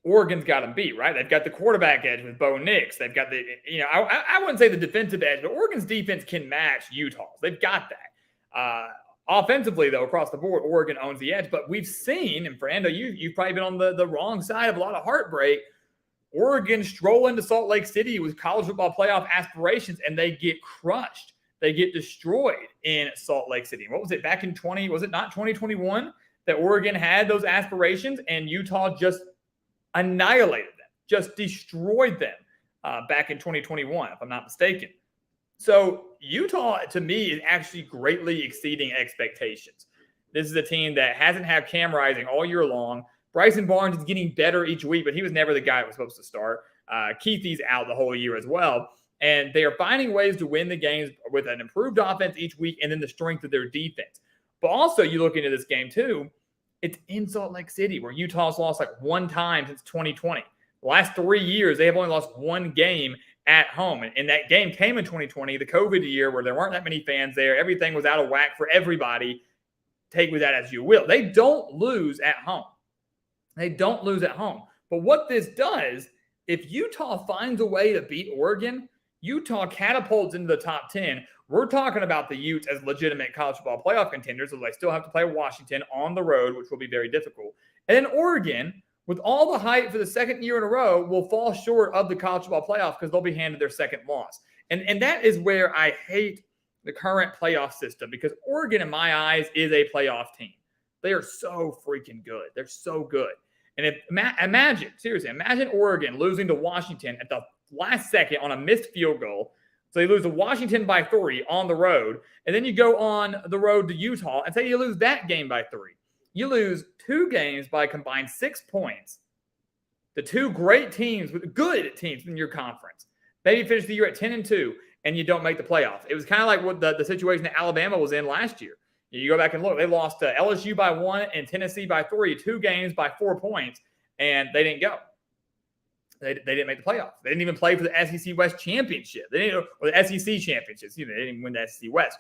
Right? They've got the quarterback edge with Bo Nix. They've got I wouldn't say the defensive edge, but Oregon's defense can match Utah's. They've got that. Offensively, though, across the board, Oregon owns the edge. But we've seen, and Fernando, you've probably been on the wrong side of a lot of heartbreak. Oregon stroll into Salt Lake City with college football playoff aspirations, and they get crushed. They get destroyed in Salt Lake City. What was it, back in 2021 that Oregon had those aspirations, and Utah just annihilated them, just destroyed them back in 2021, if I'm not mistaken. So Utah, to me, is actually greatly exceeding expectations. This is a team that hasn't had Cam Rising all year long. Bryson Barnes is getting better each week, but he was never the guy that was supposed to start. Keithy's out the whole year as well. And they are finding ways to win the games with an improved offense each week and then the strength of their defense. But also, you look into this game, too, it's in Salt Lake City, where Utah's lost like one time since 2020. The last 3 years, they have only lost one game at home. And that game came in 2020, the COVID year where there weren't that many fans there. Everything was out of whack for everybody. Take with that as you will. They don't lose at home. They don't lose at home. But what this does, if Utah finds a way to beat Oregon, Utah catapults into the top 10. We're talking about the Utes as legitimate college football playoff contenders, so they still have to play Washington on the road, which will be very difficult. And then Oregon, with all the hype for the second year in a row, will fall short of the college football playoff because they'll be handed their second loss. And that is where I hate the current playoff system, because Oregon, in my eyes, is a playoff team. They are so freaking good. They're so good. And if imagine Oregon losing to Washington at the last second on a missed field goal. So they lose to Washington by 3 on the road. And then you go on the road to Utah and say you lose that game by 3. You lose 2 games by combined 6 points. The 2 great teams, with good teams in your conference. Maybe finish the year at 10-2 and you don't make the playoff. It was kind of like what the situation that Alabama was in last year. You go back and look, they lost to LSU by 1 and Tennessee by 3, 2 games by 4 points, and they didn't go. They didn't make the playoff. They didn't even play for the SEC West Championship. They didn't, or the SEC Championship. They didn't even win the SEC West.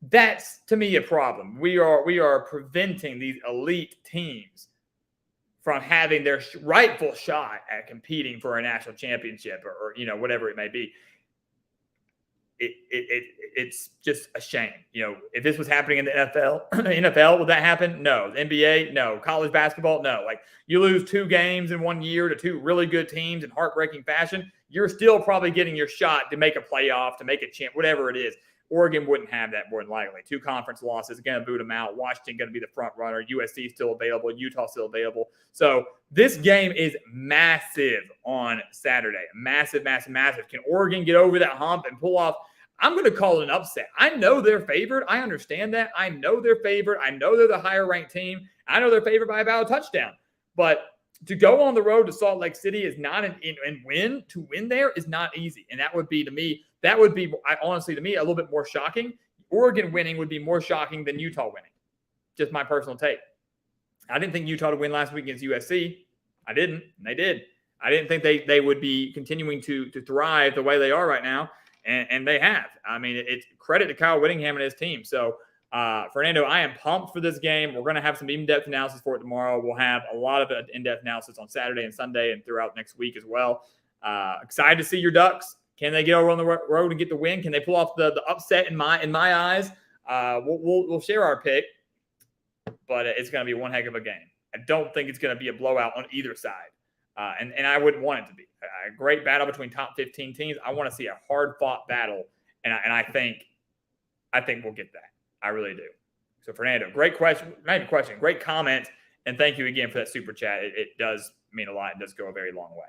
That's, to me, a problem. We are preventing these elite teams from having their rightful shot at competing for a national championship or whatever it may be. It's just a shame. If this was happening in the NFL, would that happen? No. The NBA, no. College basketball, no. Like, you lose 2 games in 1 year to 2 really good teams in heartbreaking fashion, you're still probably getting your shot to make a playoff, to make a champ, whatever it is. Oregon wouldn't have that more than likely. 2 conference losses, going to boot them out. Washington going to be the front runner. USC still available. Utah still available. So this game is massive on Saturday. Massive, massive, massive. Can Oregon get over that hump and pull off? I'm going to call it an upset. I know they're favored. I understand that. I know they're favored. I know they're the higher ranked team. I know they're favored by about a touchdown. But to go on the road to Salt Lake City is not and win there is not easy. And that would be, to me, honestly, to me, a little bit more shocking. Oregon winning would be more shocking than Utah winning. Just my personal take. I didn't think Utah would win last week against USC. I didn't, and they did. I didn't think they would be continuing to thrive the way they are right now. And they have. I mean, it's credit to Kyle Whittingham and his team. So, Fernando, I am pumped for this game. We're going to have some in-depth analysis for it tomorrow. We'll have a lot of in-depth analysis on Saturday and Sunday and throughout next week as well. Excited to see your Ducks. Can they get over on the road and get the win? Can they pull off the upset in my eyes? We'll share our pick, but it's going to be one heck of a game. I don't think it's going to be a blowout on either side. And I wouldn't want it to be a great battle between top 15 teams. I want to see a hard-fought battle, and I think we'll get that. I really do. So, Fernando, great question. Not even question, great comment, and thank you again for that super chat. It does mean a lot. It does go a very long way.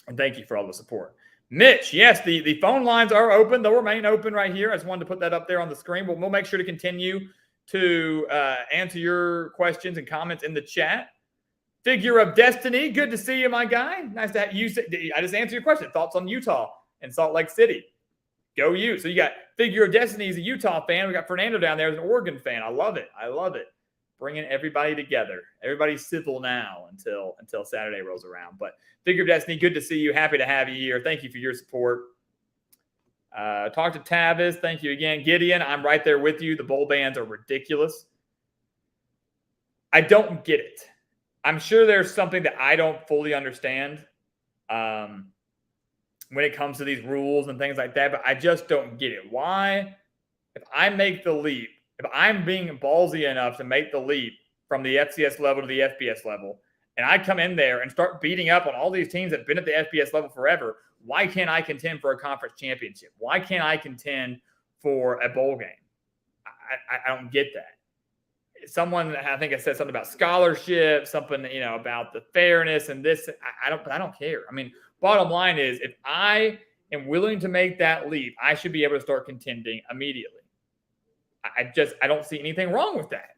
And thank you for all the support. Mitch, yes, the phone lines are open. They'll remain open right here. I just wanted to put that up there on the screen. We'll make sure to continue to answer your questions and comments in the chat. Figure of Destiny, good to see you, my guy. Nice to have you. I just answered your question. Thoughts on Utah and Salt Lake City? Go you. So you got Figure of Destiny is a Utah fan. We got Fernando down there as an Oregon fan. I love it. Bringing everybody together. Everybody's civil now until Saturday rolls around. But Figure of Destiny, good to see you. Happy to have you here. Thank you for your support. Talk to Tavis. Thank you again. Gideon, I'm right there with you. The bowl bans are ridiculous. I don't get it. I'm sure there's something that I don't fully understand when it comes to these rules and things like that, but I just don't get it. Why, if I make the leap, if I'm being ballsy enough to make the leap from the FCS level to the FBS level, and I come in there and start beating up on all these teams that have been at the FBS level forever, why can't I contend for a conference championship? Why can't I contend for a bowl game? I don't get that. Someone, I think I said something about scholarship, something, about the fairness and this. I don't care. I mean, bottom line is, if I am willing to make that leap, I should be able to start contending immediately. I don't see anything wrong with that.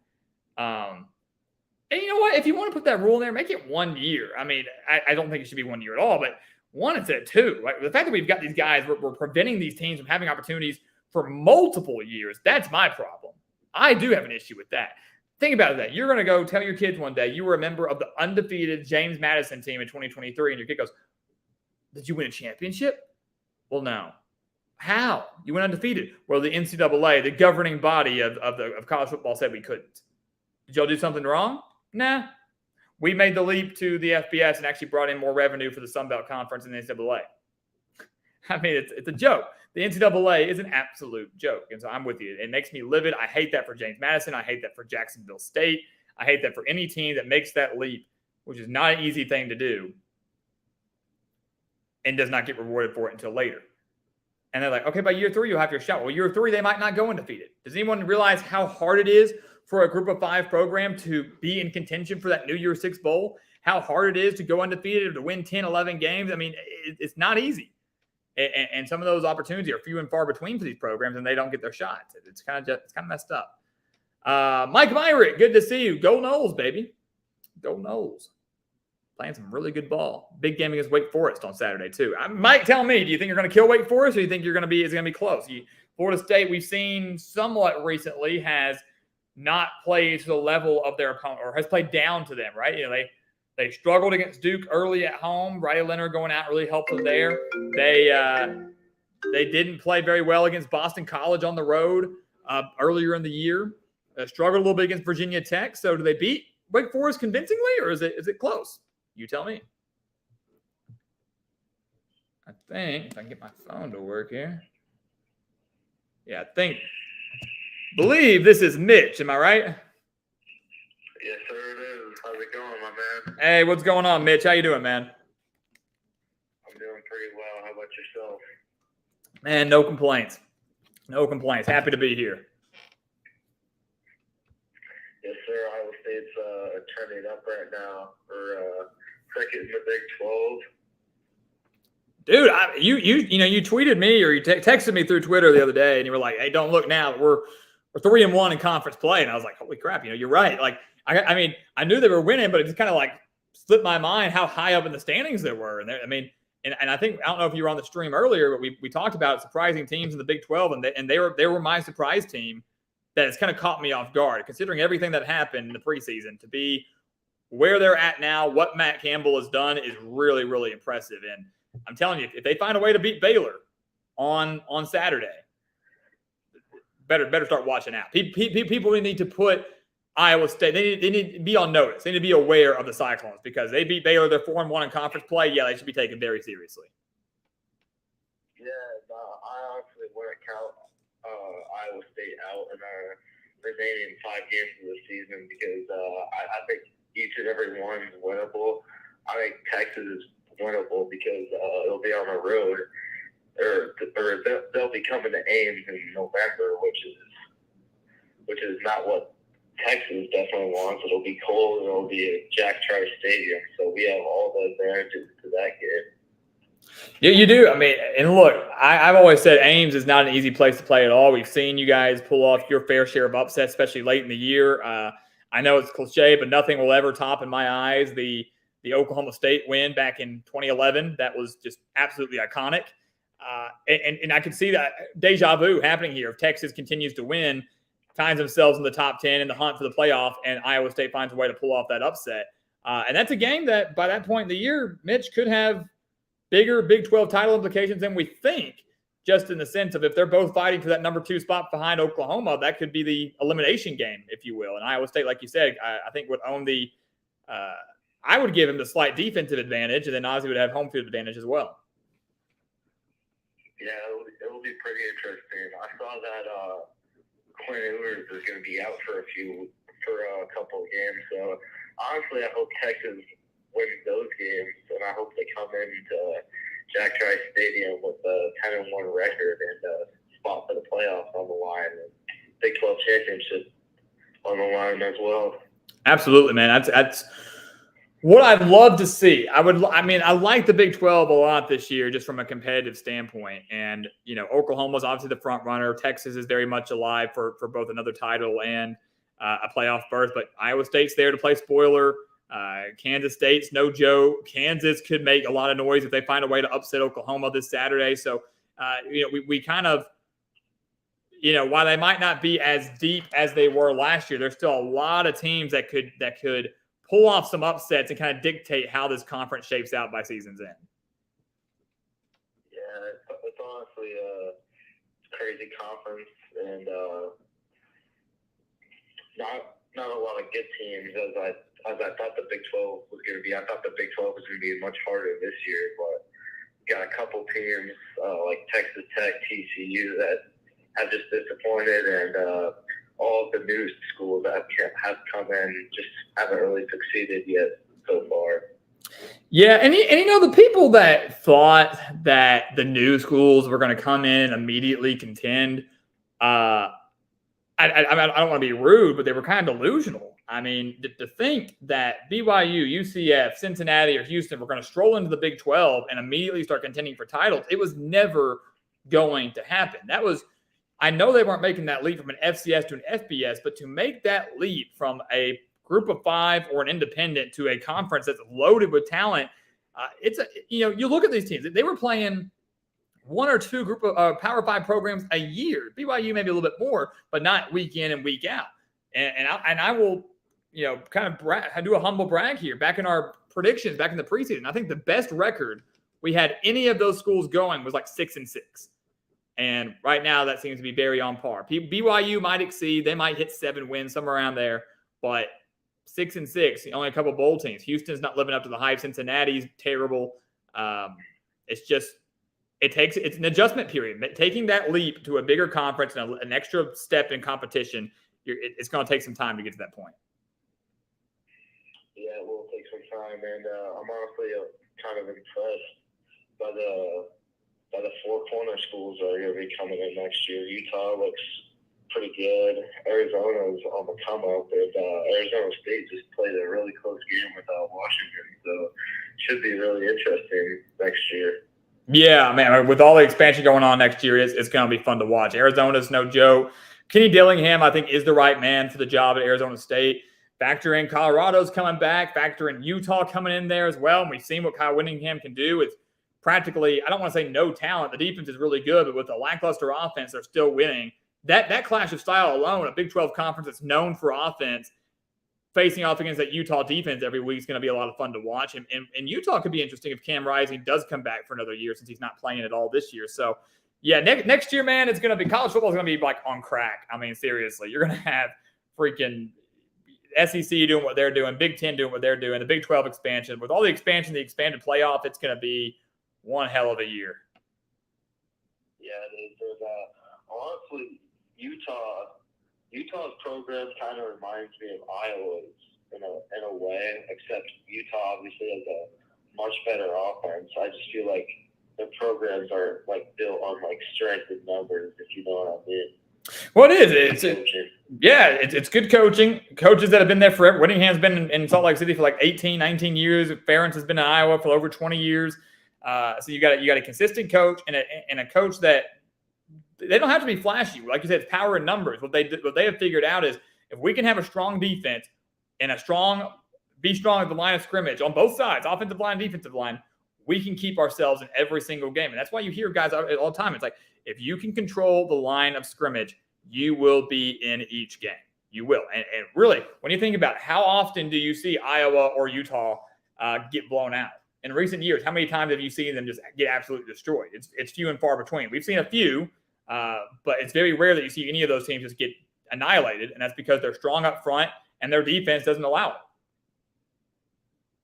And you know what? If you want to put that rule in there, make it 1 year. I mean, I don't think it should be 1 year at all, but one, it's at 2. Like, the fact that we've got these guys, we're preventing these teams from having opportunities for multiple years. That's my problem. I do have an issue with that. Think about that. You're going to go tell your kids one day you were a member of the undefeated James Madison team in 2023, and your kid goes, "Did you win a championship?" Well, no. How? You went undefeated. Well, the NCAA, the governing body of college football, said we couldn't. Did y'all do something wrong? Nah. We made the leap to the FBS and actually brought in more revenue for the Sun Belt Conference and the NCAA. I mean, it's a joke. The NCAA is an absolute joke. And so I'm with you. It makes me livid. I hate that for James Madison. I hate that for Jacksonville State. I hate that for any team that makes that leap, which is not an easy thing to do, and does not get rewarded for it until later. And they're like, okay, by year 3, you'll have your shot. Well, year 3, they might not go undefeated. Does anyone realize how hard it is for a group of 5 program to be in contention for that New Year's 6 bowl? How hard it is to go undefeated or to win 10, 11 games? I mean, it's not easy. And some of those opportunities are few and far between for these programs, and they don't get their shots. It's kind of messed up. Mike Myrick, good to see you. Go Noles, baby. Go Noles. Playing some really good ball. Big game against Wake Forest on Saturday, too. Mike, tell me, do you think you're going to kill Wake Forest, or do you think it's going to be close? Florida State, we've seen somewhat recently, has not played to the level of their opponent, or has played down to them, right? You know, they struggled against Duke early at home. Riley Leonard going out really helped them there. They didn't play very well against Boston College on the road earlier in the year. Struggled a little bit against Virginia Tech. So do they beat Wake Forest convincingly, or is it close? You tell me. I think, if I can get my phone to work here. Yeah, believe this is Mitch. Am I right? Yes, sir, it is. How's it going, my man? Hey, what's going on, Mitch? How you doing, man? I'm doing pretty well. How about yourself? Man, no complaints. No complaints. Happy to be here. Yes, sir. Iowa State's turning up right now for second in the Big 12. Dude, you tweeted me or you texted me through Twitter the other day, and you were like, "Hey, don't look now. We're 3-1 in conference play." And I was like, "Holy crap!" You're right. Like, I mean, I knew they were winning, but it just kind of like slipped my mind how high up in the standings they were. And I think I don't know if you were on the stream earlier, but we talked about surprising teams in the Big 12, and they were my surprise team. That has kind of caught me off guard, considering everything that happened in the preseason. To be where they're at now, what Matt Campbell has done is really, really impressive. And I'm telling you, if they find a way to beat Baylor on Saturday, better start watching out. People need to put Iowa State. They need to be on notice. They need to be aware of the Cyclones because they beat Baylor. They're 4-1 in conference play. Yeah, they should be taken very seriously. Yeah, I honestly wouldn't count Iowa State out in our remaining 5 games of the season because I think each and every one is winnable. I think Texas is winnable because it'll be on the road, or they'll be coming to Ames in November, which is not what Texas definitely wants. It'll be cold and it'll be at Jack Trice Stadium, so we have all the advantages to that game. Yeah, you do. I mean, and look, I've always said Ames is not an easy place to play at all. We've seen you guys pull off your fair share of upsets, especially late in the year. I know it's cliche, but nothing will ever top in my eyes the Oklahoma State win back in 2011. That was just absolutely iconic. And I can see that deja vu happening here. If Texas continues to win, finds themselves in the top 10 in the hunt for the playoff, and Iowa State finds a way to pull off that upset. And that's a game that by that point in the year, Mitch could have bigger Big 12 title implications than we think, just in the sense of if they're both fighting for that number 2 spot behind Oklahoma, that could be the elimination game, if you will. And Iowa State, like you said, I think would own I would give him the slight defensive advantage, and then Ozzie would have home field advantage as well. Yeah, it will be pretty interesting. I saw that Quinn Ewers is going to be out for a couple of games. So honestly, I hope Texas wins those games, and I hope they come into Jack Trice Stadium with a 10-1 record and a spot for the playoffs on the line, and Big 12 championship on the line as well. Absolutely, man. That's what I'd love to see. I like the Big 12 a lot this year, just from a competitive standpoint. And, Oklahoma's obviously the front runner. Texas is very much alive for both another title and a playoff berth. But Iowa State's there to play spoiler. Kansas State's no joke. Kansas could make a lot of noise if they find a way to upset Oklahoma this Saturday. So, we kind of, while they might not be as deep as they were last year, there's still a lot of teams that could pull off some upsets and kind of dictate how this conference shapes out by season's end. Yeah, it's honestly a crazy conference, and not a lot of good teams as I thought the Big 12 was going to be. I thought the Big 12 was going to be much harder this year, but got a couple teams like Texas Tech, TCU that have just disappointed, and all of the new schools that have come in just haven't really succeeded yet so far. Yeah, and you know, the people that thought that the new schools were going to come in and immediately contend, I don't want to be rude, but they were kind of delusional. I mean, to think that BYU, UCF, Cincinnati, or Houston were going to stroll into the Big 12 and immediately start contending for titles, it was never going to happen. That was, I know they weren't making that leap from an FCS to an FBS, but to make that leap from a group of five or an independent to a conference that's loaded with talent, you look at these teams, they were playing one or two group of Power 5 programs a year. BYU maybe a little bit more, but not week in and week out. And I will, kind of do a humble brag here. Back in our predictions, back in the preseason, I think the best record we had any of those schools going was like 6-6. And right now that seems to be very on par. BYU might exceed. They might hit 7 wins, somewhere around there. But 6-6, only a couple bowl teams. Houston's not living up to the hype. Cincinnati's terrible. It's an adjustment period. Taking that leap to a bigger conference and an extra step in competition, it's going to take some time to get to that point. Yeah, it will take some time, and I'm honestly kind of impressed by the four corner schools that are going to be coming in next year. Utah looks pretty good. Arizona's on the come up, and Arizona State just played a really close game with Washington, so it should be really interesting next year. Yeah, man, with all the expansion going on next year, it's going to be fun to watch. Arizona's no joke. Kenny Dillingham, I think, is the right man for the job at Arizona State. Factor in Colorado's coming back. Factor in Utah coming in there as well. And we've seen what Kyle Whittingham can do with practically, I don't want to say no talent. The defense is really good, but with a lackluster offense, they're still winning. That clash of style alone, a Big 12 conference that's known for offense, facing off against that Utah defense every week is going to be a lot of fun to watch. And Utah could be interesting if Cam Rising does come back for another year since he's not playing at all this year. So, yeah, next year, man, it's going to be – college football is going to be like on crack. I mean, seriously. You're going to have freaking SEC doing what they're doing, Big Ten doing what they're doing, the Big 12 expansion. With all the expansion, the expanded playoff, it's going to be one hell of a year. Yeah, it is. Honestly, Utah's program kind of reminds me of Iowa's in a way, except Utah obviously has a much better offense. I just feel like their programs are like built on like strength in numbers, if you know what I mean. Well, it is. It's good coaching. Coaches that have been there forever. Whittingham's been in Salt Lake City for like 18, 19 years. Ferentz has been in Iowa for over 20 years. So you got a consistent coach and a coach that they don't have to be flashy. Like you said, it's power in numbers. What they have figured out is if we can have a strong defense and be strong at the line of scrimmage on both sides, offensive line, defensive line, we can keep ourselves in every single game. And that's why you hear guys all the time. It's like, if you can control the line of scrimmage, you will be in each game. You will. And really, when you think about how often do you see Iowa or Utah get blown out? In recent years, how many times have you seen them just get absolutely destroyed? It's few and far between. We've seen a few, but it's very rare that you see any of those teams just get annihilated, and that's because they're strong up front and their defense doesn't allow it.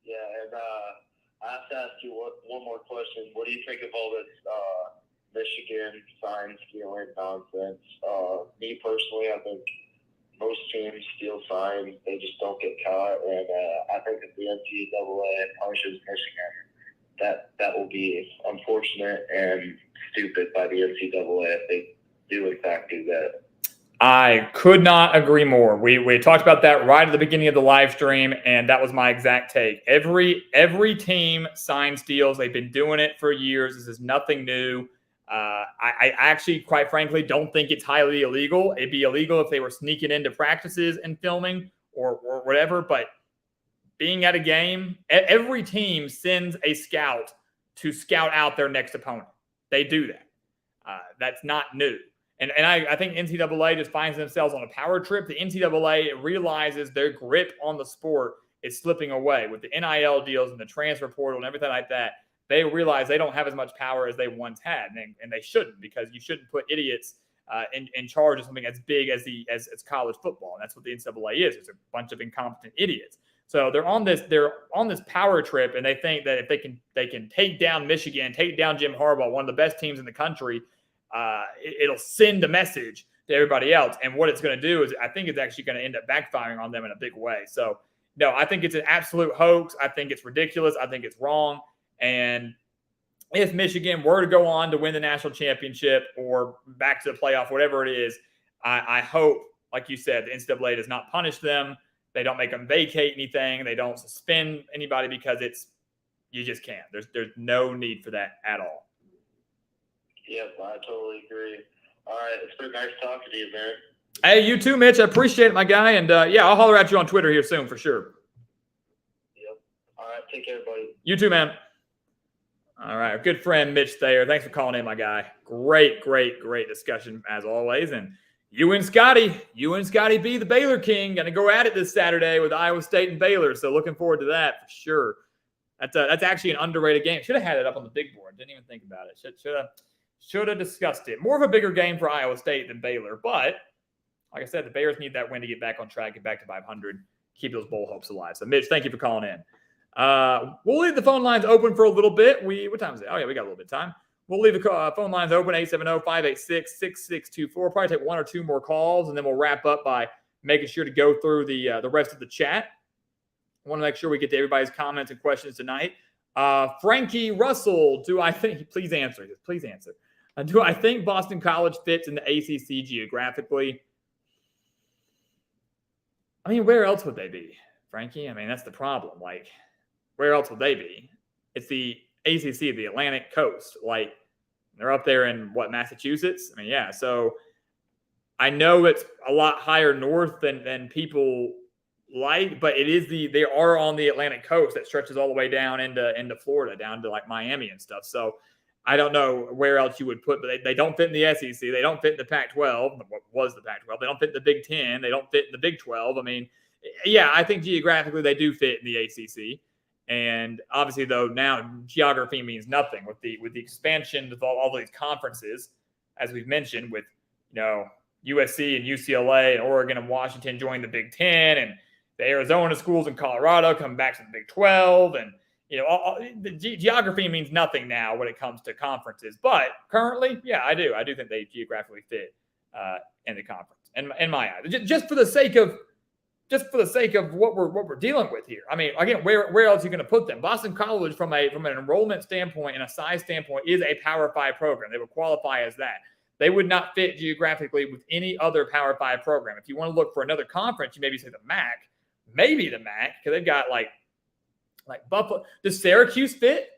Yeah, and I have to ask you one more question. What do you think of all this Michigan sign stealing nonsense? Me personally, I think most teams steal signs. They just don't get caught, and I think if the NCAA punishes Michigan, that will be unfortunate and stupid by the NCAA if they do in fact do that. I could not agree more. We talked about that right at the beginning of the live stream, and that was my exact take. Every team sign steals. They've been doing it for years. This is nothing new. I actually, quite frankly, don't think it's highly illegal. It'd be illegal if they were sneaking into practices and filming or whatever, but being at a game, every team sends a scout to scout out their next opponent. They do that. That's not new. And I think NCAA just finds themselves on a power trip. The NCAA realizes their grip on the sport is slipping away with the NIL deals and the transfer portal and everything like that. they realize they don't have as much power as they once had, and they shouldn't, because you shouldn't put idiots in charge of something as big as college football. And that's what the NCAA is. It's a bunch of incompetent idiots. So they're on this power trip, and they think that if they can take down Michigan, take down Jim Harbaugh, one of the best teams in the country, it'll send a message to everybody else. And what it's going to do is, I think it's actually going to end up backfiring on them in a big way. So no, I think it's an absolute hoax. I think it's ridiculous. I think it's wrong. And if Michigan were to go on to win the national championship or back to the playoff, whatever it is, I hope, like you said, the NCAA does not punish them. They don't make them vacate anything. They don't suspend anybody, because you just can't. There's no need for that at all. Yep, I totally agree. All right, it's pretty nice talking to you, man. Hey, you too, Mitch. I appreciate it, my guy. And yeah, I'll holler at you on Twitter here soon for sure. Yep. All right, take care, buddy. You too, man. All right, our good friend Mitch Thayer. Thanks for calling in, my guy. Great discussion as always. And you and Scotty B, the Baylor King, going to go at it this Saturday with Iowa State and Baylor. So looking forward to that for sure. That's actually an underrated game. Should have had it up on the big board. Didn't even think about it. Should have discussed it. More of a bigger game for Iowa State than Baylor. But like I said, the Bears need that win to get back on track, get back to 500, keep those bowl hopes alive. So Mitch, thank you for calling in. We'll leave the phone lines open for a little bit. What time is it? Oh yeah, we got a little bit of time. We'll leave the phone lines open, 870-586-6624. Probably take one or two more calls, and then we'll wrap up by making sure to go through the rest of the chat. I want to make sure we get to everybody's comments and questions tonight. Frankie Russell, please answer this. Please answer. Do I think Boston College fits in the ACC geographically? I mean, where else would they be, Frankie? I mean, that's the problem. Like, where else would they be? It's the ACC, the Atlantic coast. Like, they're up there in, Massachusetts? I mean, yeah. So I know it's a lot higher north than people like, but they are on the Atlantic coast that stretches all the way down into Florida, down to like Miami and stuff. So I don't know where else you would put, but they don't fit in the SEC. They don't fit in the Pac-12. What was the Pac-12? They don't fit in the Big Ten. They don't fit in the Big 12. I mean, yeah, I think geographically they do fit in the ACC. And obviously, though, now geography means nothing with the expansion of all these conferences, as we've mentioned, with USC and UCLA and Oregon and Washington joining the Big Ten, and the Arizona schools in Colorado come back to the Big 12, and the geography means nothing now when it comes to conferences. But currently, yeah, I do think they geographically fit in the conference, in my eyes, just for the sake of what we're dealing with here. I mean, again, where else are you going to put them? Boston College, from an enrollment standpoint and a size standpoint, is a Power 5 program. They would qualify as that. They would not fit geographically with any other Power 5 program. If you want to look for another conference, you maybe say the MAC, because they've got like Buffalo. Does Syracuse fit?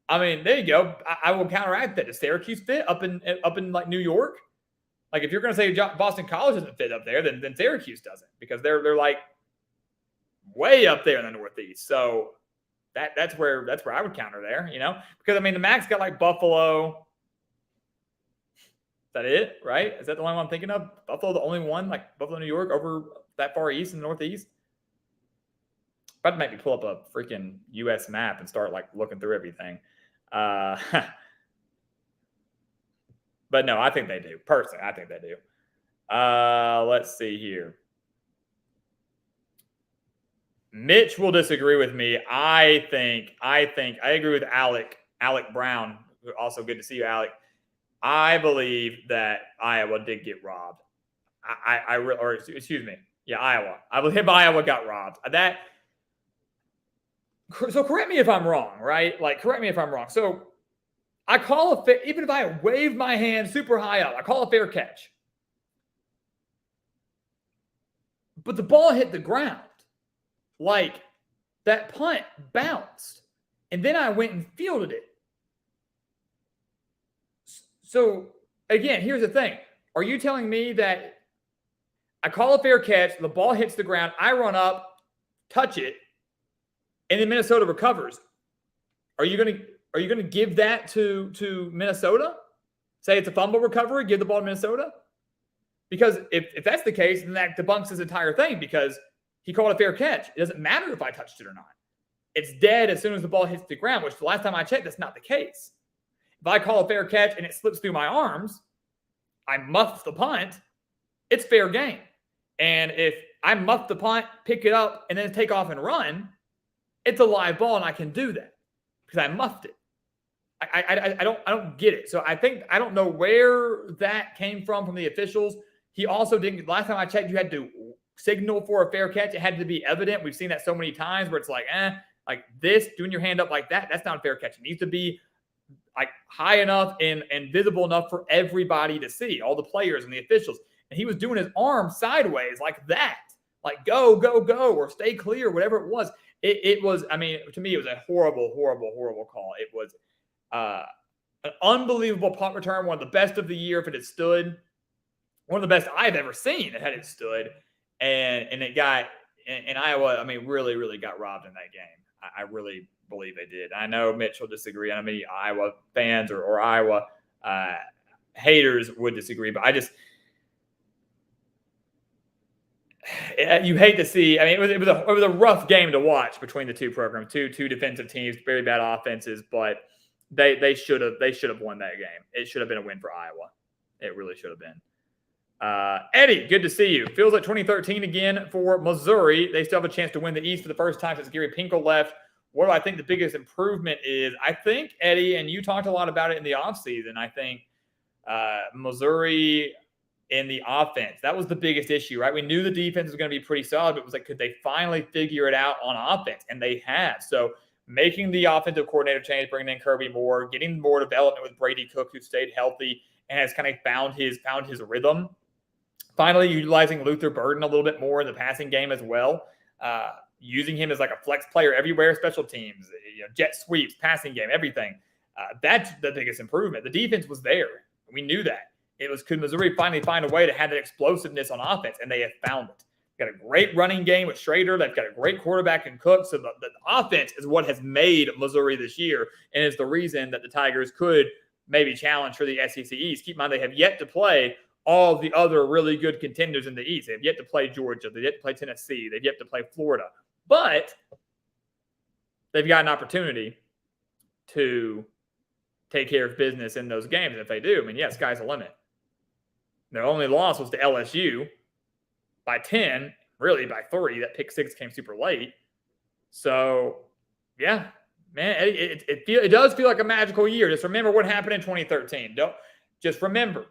I mean, there you go. I will counteract that. Does Syracuse fit up in like New York? Like, if you're going to say Boston College doesn't fit up there, then Syracuse doesn't, because they're like way up there in the Northeast. So that's where I would counter there, because I mean the MAC's got like Buffalo. Is that it? Right? Is that the only one I'm thinking of? Buffalo, the only one, like Buffalo, New York, over that far east in the Northeast. About to make me pull up a freaking U.S. map and start like looking through everything. But no, I think they do. Personally, I think they do. Let's see here. Mitch will disagree with me. I agree with Alec Brown. Also good to see you, Alec. I believe that Iowa did get robbed. Iowa. I believe Iowa got robbed. So correct me if I'm wrong, right? Like, correct me if I'm wrong. So I call even if I wave my hand super high up, I call a fair catch. But the ball hit the ground. Like, that punt bounced. And then I went and fielded it. So, again, here's the thing. Are you telling me that I call a fair catch, the ball hits the ground, I run up, touch it, and then Minnesota recovers? Are you going to give that to Minnesota? Say it's a fumble recovery, give the ball to Minnesota? Because if that's the case, then that debunks his entire thing, because he called a fair catch. It doesn't matter if I touched it or not. it's dead as soon as the ball hits the ground, which the last time I checked, that's not the case. If I call a fair catch and it slips through my arms, I muff the punt, it's fair game. And if I muff the punt, pick it up, and then take off and run, it's a live ball, and I can do that because I muffed it. I don't get it. So I don't know where that came from the officials. He also didn't. Last time I checked, you had to signal for a fair catch. It had to be evident. We've seen that so many times where it's like this, doing your hand up like that. That's not a fair catch. It needs to be like high enough and visible enough for everybody to see, all the players and the officials. And he was doing his arm sideways like that, like go, go, go, or stay clear, whatever it was. It was, I mean, to me, it was a horrible, horrible, horrible call. It was an unbelievable punt return, one of the best of the year if it had stood, one of the best I've ever seen if it stood. And it got, in Iowa, I mean, really, really got robbed in that game. I really believe they did. I know Mitch will disagree. I know many Iowa fans or Iowa haters would disagree, but you hate to see. I mean, it was a rough game to watch between the two programs, two defensive teams, very bad offenses, but they should have won that game. It should have been a win for Iowa. It really should have been. Eddie, good to see you. Feels like 2013 again for Missouri. They still have a chance to win the East for the first time since Gary Pinkel left. What do I think the biggest improvement is? I think, Eddie, and you talked a lot about it in the offseason, I think Missouri in the offense, that was the biggest issue, right? We knew the defense was going to be pretty solid, but it was like, could they finally figure it out on offense? And they have. So making the offensive coordinator change, bringing in Kirby Moore, getting more development with Brady Cook, who stayed healthy and has kind of found his rhythm. Finally, utilizing Luther Burden a little bit more in the passing game as well. Using him as like a flex player everywhere, special teams, jet sweeps, passing game, everything. That's the biggest improvement. The defense was there. We knew that. It was, could Missouri finally find a way to have that explosiveness on offense? And they have found it. Got a great running game with Schrader. They've got a great quarterback in Cook. So the offense is what has made Missouri this year and is the reason that the Tigers could maybe challenge for the SEC East. Keep in mind, they have yet to play all the other really good contenders in the East. They have yet to play Georgia. They've yet to play Tennessee. They've yet to play Florida. But they've got an opportunity to take care of business in those games. And if they do, I mean, yeah, sky's the limit. Their only loss was to LSU by 10, really by 3. That pick 6 came super late. So, yeah, man, it does feel like a magical year. Just remember what happened in 2013. Just remember.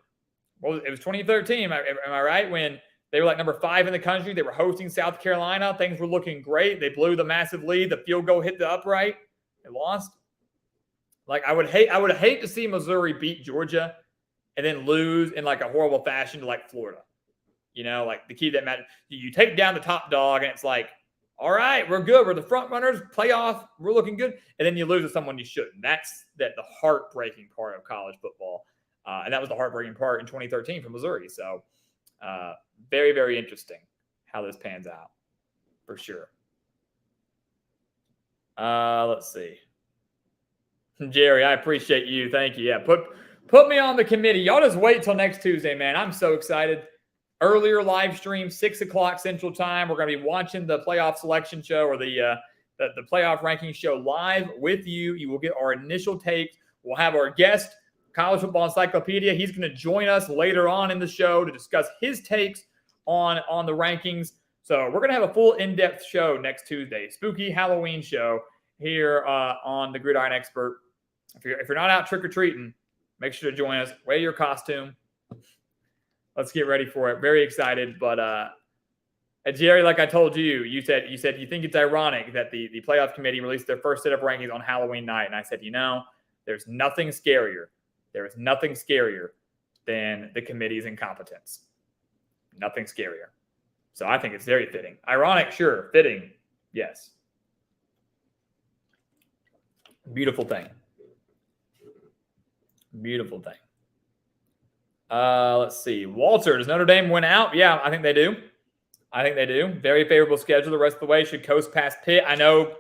Well, it was 2013, am I right? When they were like number 5 in the country. They were hosting South Carolina. Things were looking great. They blew the massive lead. The field goal hit the upright. They lost. Like, I would hate to see Missouri beat Georgia and then lose in like a horrible fashion to like Florida. Like the key that matters. You take down the top dog and it's like, all right, we're good. We're the front runners, playoff. We're looking good. And then you lose to someone you shouldn't. That's the heartbreaking part of college football. And that was the heartbreaking part in 2013 for Missouri. So very, very interesting how this pans out for sure. Let's see. Jerry, I appreciate you. Thank you. Yeah, put me on the committee. Y'all just wait till next Tuesday, man. I'm so excited. Earlier live stream, 6 o'clock Central Time. We're going to be watching the playoff selection show or the playoff ranking show live with you. You will get our initial takes. We'll have our guest, College Football Encyclopedia. He's going to join us later on in the show to discuss his takes on the rankings. So we're going to have a full in-depth show next Tuesday. Spooky Halloween show here on the Gridiron Expert. If you're not out trick-or-treating, make sure to join us. Wear your costume. Let's get ready for it. Very excited. But Jerry, like I told you, you said you think it's ironic that the playoff committee released their first set of rankings on Halloween night. And I said, there's nothing scarier. There is nothing scarier than the committee's incompetence. Nothing scarier. So I think it's very fitting. Ironic, sure. Fitting, yes. Beautiful thing. Beautiful thing. Let's see. Walter, does Notre Dame win out? Yeah, I think they do. Very favorable schedule the rest of the way. Should coast past Pitt. I know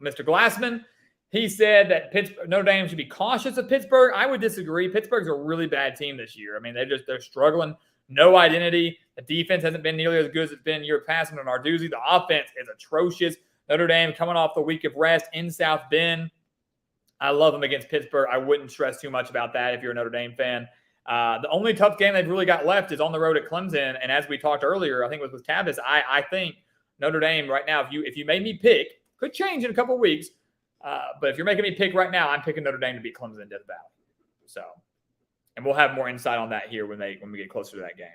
Mr. Glassman, he said that Notre Dame should be cautious of Pittsburgh. I would disagree. Pittsburgh's a really bad team this year. I mean, they're struggling. No identity. The defense hasn't been nearly as good as it's been in year past. And Narduzzi, the offense is atrocious. Notre Dame coming off the week of rest in South Bend. I love them against Pittsburgh. I wouldn't stress too much about that if you're a Notre Dame fan. The only tough game they've really got left is on the road at Clemson. And as we talked earlier, I think it was with Tavis, I think Notre Dame right now, if you made me pick, could change in a couple of weeks, but if you're making me pick right now, I'm picking Notre Dame to beat Clemson in Death Valley. So, and we'll have more insight on that here when we get closer to that game.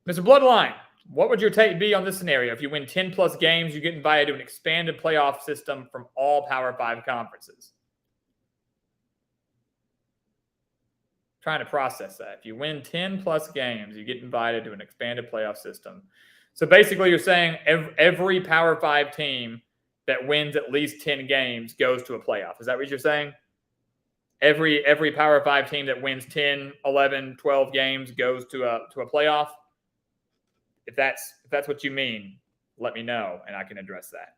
Mr. Bloodline, what would your take be on this scenario? If you win 10-plus games, you get invited to an expanded playoff system from all Power 5 conferences. Trying to process that. If you win 10-plus games, you get invited to an expanded playoff system. So basically you're saying every Power 5 team that wins at least 10 games goes to a playoff. Is that what you're saying? Every Power 5 team that wins 10, 11, 12 games goes to a playoff? If that's what you mean, let me know and I can address that.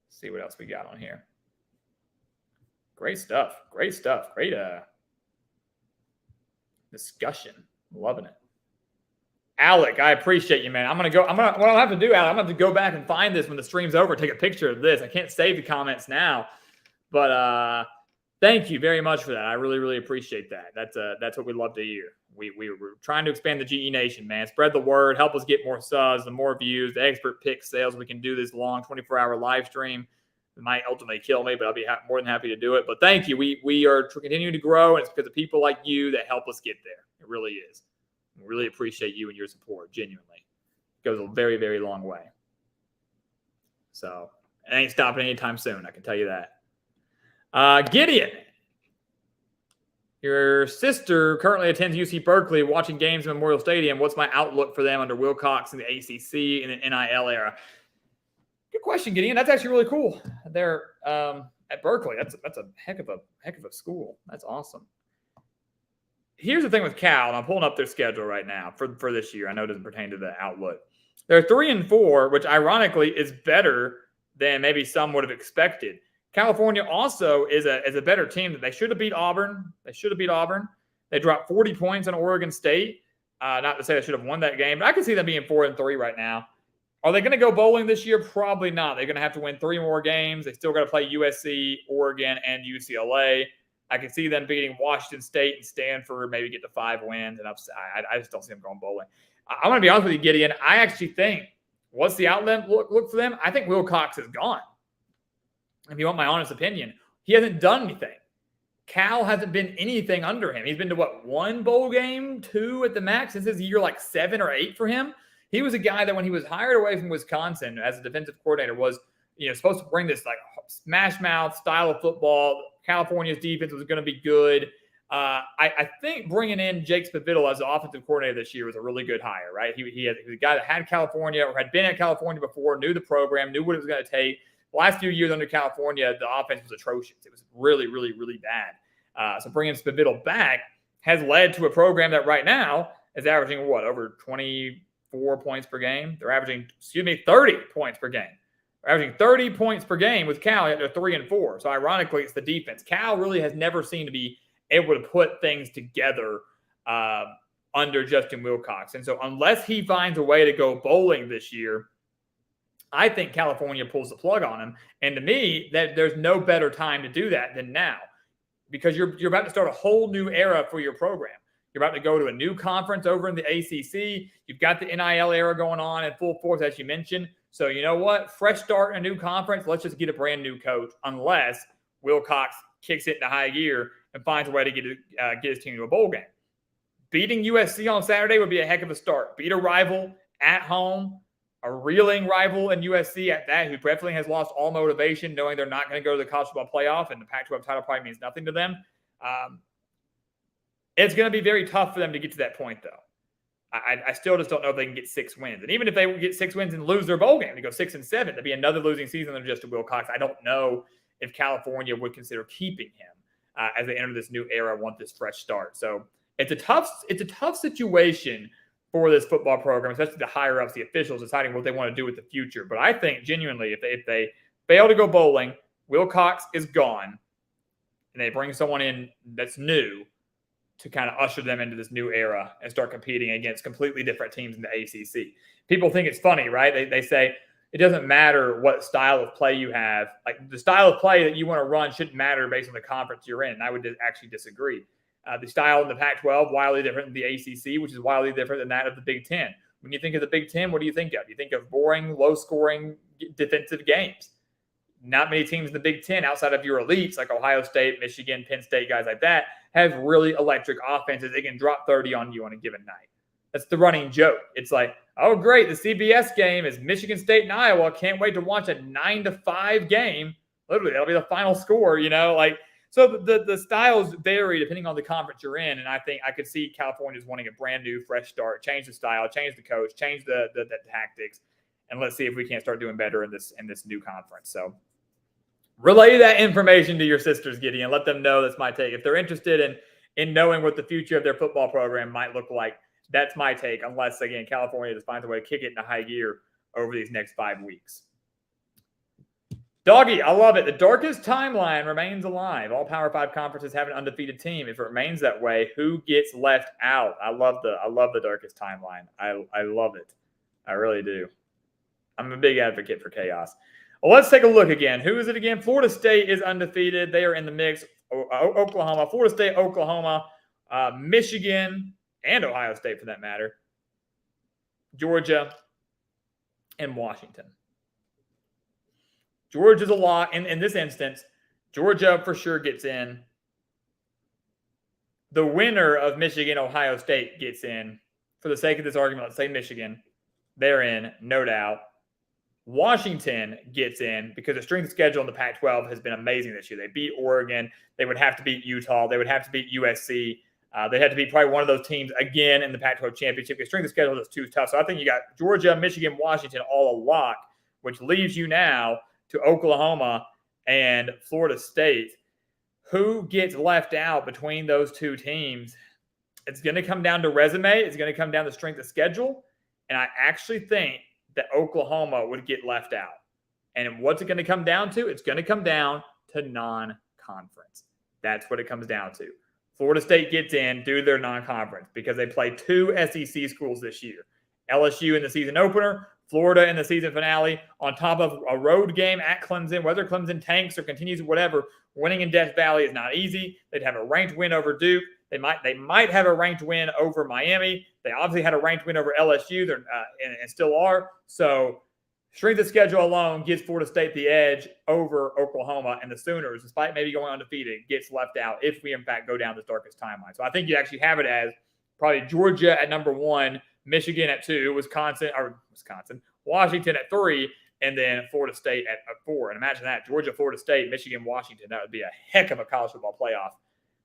See what else we got on here. Great stuff. Great discussion. Loving it. Alec, I appreciate you, man. What I'll have to do, Alec, I'm going to have to go back and find this when the stream's over, take a picture of this. I can't save the comments now, but thank you very much for that. I really, really appreciate that. That's what we love to hear. We're trying to expand the GE Nation, man. Spread the word. Help us get more subs, the more views, the expert pick sales. We can do this long 24-hour live stream. It might ultimately kill me, but I'll be more than happy to do it. But thank you. We are continuing to grow, and it's because of people like you that help us get there. It really is. We really appreciate you and your support, genuinely. It goes a very, very long way. So it ain't stopping anytime soon, I can tell you that. Gideon, your sister currently attends UC Berkeley, watching games in Memorial Stadium. What's my outlook for them under Wilcox in the ACC in the NIL era? Good question, Gideon. That's actually really cool. They're at Berkeley. That's a heck of a school. That's awesome. Here's the thing with Cal, and I'm pulling up their schedule right now for this year. I know it doesn't pertain to the outlook. They're 3-4, which ironically is better than maybe some would have expected. California also is a better team. That they should have beat Auburn. They dropped 40 points on Oregon State. Not to say they should have won that game, but I can see them being 4-3 right now. Are they going to go bowling this year? Probably not. They're going to have to win 3 more games. They still got to play USC, Oregon, and UCLA. I can see them beating Washington State and Stanford, maybe get to 5 wins. And I just don't see them going bowling. I'm going to be honest with you, Gideon. I actually think, what's the outlet look for them? I think Wilcox is gone. If you want my honest opinion, he hasn't done anything. Cal hasn't been anything under him. He's been to, 1 bowl game, 2 at the max. This is year like 7 or 8 for him. He was a guy that when he was hired away from Wisconsin as a defensive coordinator was, supposed to bring this like smash mouth style of football. California's defense was going to be good. I think bringing in Jake Spavital as the offensive coordinator this year was a really good hire, right? He was a guy that had California or had been at California before, knew the program, knew what it was going to take. The last few years under California, the offense was atrocious. It was really, really, really bad. So bringing Spavital back has led to a program that right now is averaging over 24 points per game. They're averaging, 30 points per game. They're averaging 30 points per game with Cal at 3-4. So ironically, it's the defense. Cal really has never seemed to be able to put things together under Justin Wilcox. And so unless he finds a way to go bowling this year, I think California pulls the plug on him. And to me, that there's no better time to do that than now, because you're about to start a whole new era for your program. You're about to go to a new conference over in the ACC. You've got the NIL era going on in full force, as you mentioned. So you know what? Fresh start in a new conference. Let's just get a brand new coach, unless Wilcox kicks it into high gear and finds a way to get his team to a bowl game. Beating USC on Saturday would be a heck of a start. Beat a rival at home, a reeling rival in USC at that, who definitely has lost all motivation, knowing they're not going to go to the college football playoff, and the Pac-12 title probably means nothing to them. It's going to be very tough for them to get to that point, though. I still just don't know if they can get 6 wins. And even if they get 6 wins and lose their bowl game, to go 6-7, that'd be another losing season than just Wilcox. I don't know if California would consider keeping him as they enter this new era, want this fresh start. So it's a tough situation for this football program, especially the higher ups, the officials deciding what they want to do with the future. But I think genuinely, if they fail to go bowling, Wilcox is gone, and they bring someone in that's new to kind of usher them into this new era and start competing against completely different teams in the ACC. People think it's funny, right? They say it doesn't matter what style of play you have. Like the style of play that you want to run shouldn't matter based on the conference you're in. And I would actually disagree. The style in the Pac-12 wildly different than the ACC, which is wildly different than that of the Big Ten. When you think of the Big Ten, what do you think of? You think of boring, low-scoring defensive games. Not many teams in the Big Ten outside of your elites like Ohio State, Michigan, Penn State, guys like that have really electric offenses. They can drop 30 on you on a given night. That's the running joke. It's like, oh, great, the CBS game is Michigan State and Iowa. Can't wait to watch a 9-5 game. Literally, that'll be the final score, So the styles vary depending on the conference you're in, and I think I could see California's wanting a brand new, fresh start, change the style, change the coach, change the tactics, and let's see if we can't start doing better in this new conference. So relay that information to your sisters, Gideon. Let them know that's my take. If they're interested in knowing what the future of their football program might look like, that's my take, unless, again, California just finds a way to kick it into high gear over these next 5 weeks. Doggy, I love it. The darkest timeline remains alive. All Power 5 conferences have an undefeated team. If it remains that way, who gets left out? I love the darkest timeline. I love it. I really do. I'm a big advocate for chaos. Well, let's take a look again. Who is it again? Florida State is undefeated. They are in the mix. Oklahoma, Florida State, Oklahoma, Michigan, and Ohio State for that matter, Georgia, and Washington. Georgia's a lot. In this instance, Georgia for sure gets in. The winner of Michigan, Ohio State gets in. For the sake of this argument, let's say Michigan. They're in, no doubt. Washington gets in because the strength of schedule in the Pac-12 has been amazing this year. They beat Oregon. They would have to beat Utah. They would have to beat USC. They had to beat probably one of those teams again in the Pac-12 championship because strength of schedule is too tough. So I think you got Georgia, Michigan, Washington all a lock, which leaves you now to Oklahoma and Florida State. Who gets left out between those two teams? It's going to come down to resume. It's going to come down to strength of schedule. And I actually think that Oklahoma would get left out. And what's it going to come down to? It's going to come down to non-conference. That's what it comes down to. Florida State gets in due to their non-conference because they play 2 SEC schools this year. LSU in the season opener, Florida in the season finale, on top of a road game at Clemson. Whether Clemson tanks or continues whatever, winning in Death Valley is not easy. They'd have a ranked win over Duke. They might have a ranked win over Miami. They obviously had a ranked win over LSU and still are. So strength of schedule alone gives Florida State the edge over Oklahoma, and the Sooners, despite maybe going undefeated, gets left out if we, in fact, go down this darkest timeline. So I think you actually have it as probably Georgia at number 1, Michigan at 2, Washington at 3, and then Florida State at 4. And imagine that, Georgia, Florida State, Michigan, Washington. That would be a heck of a college football playoff.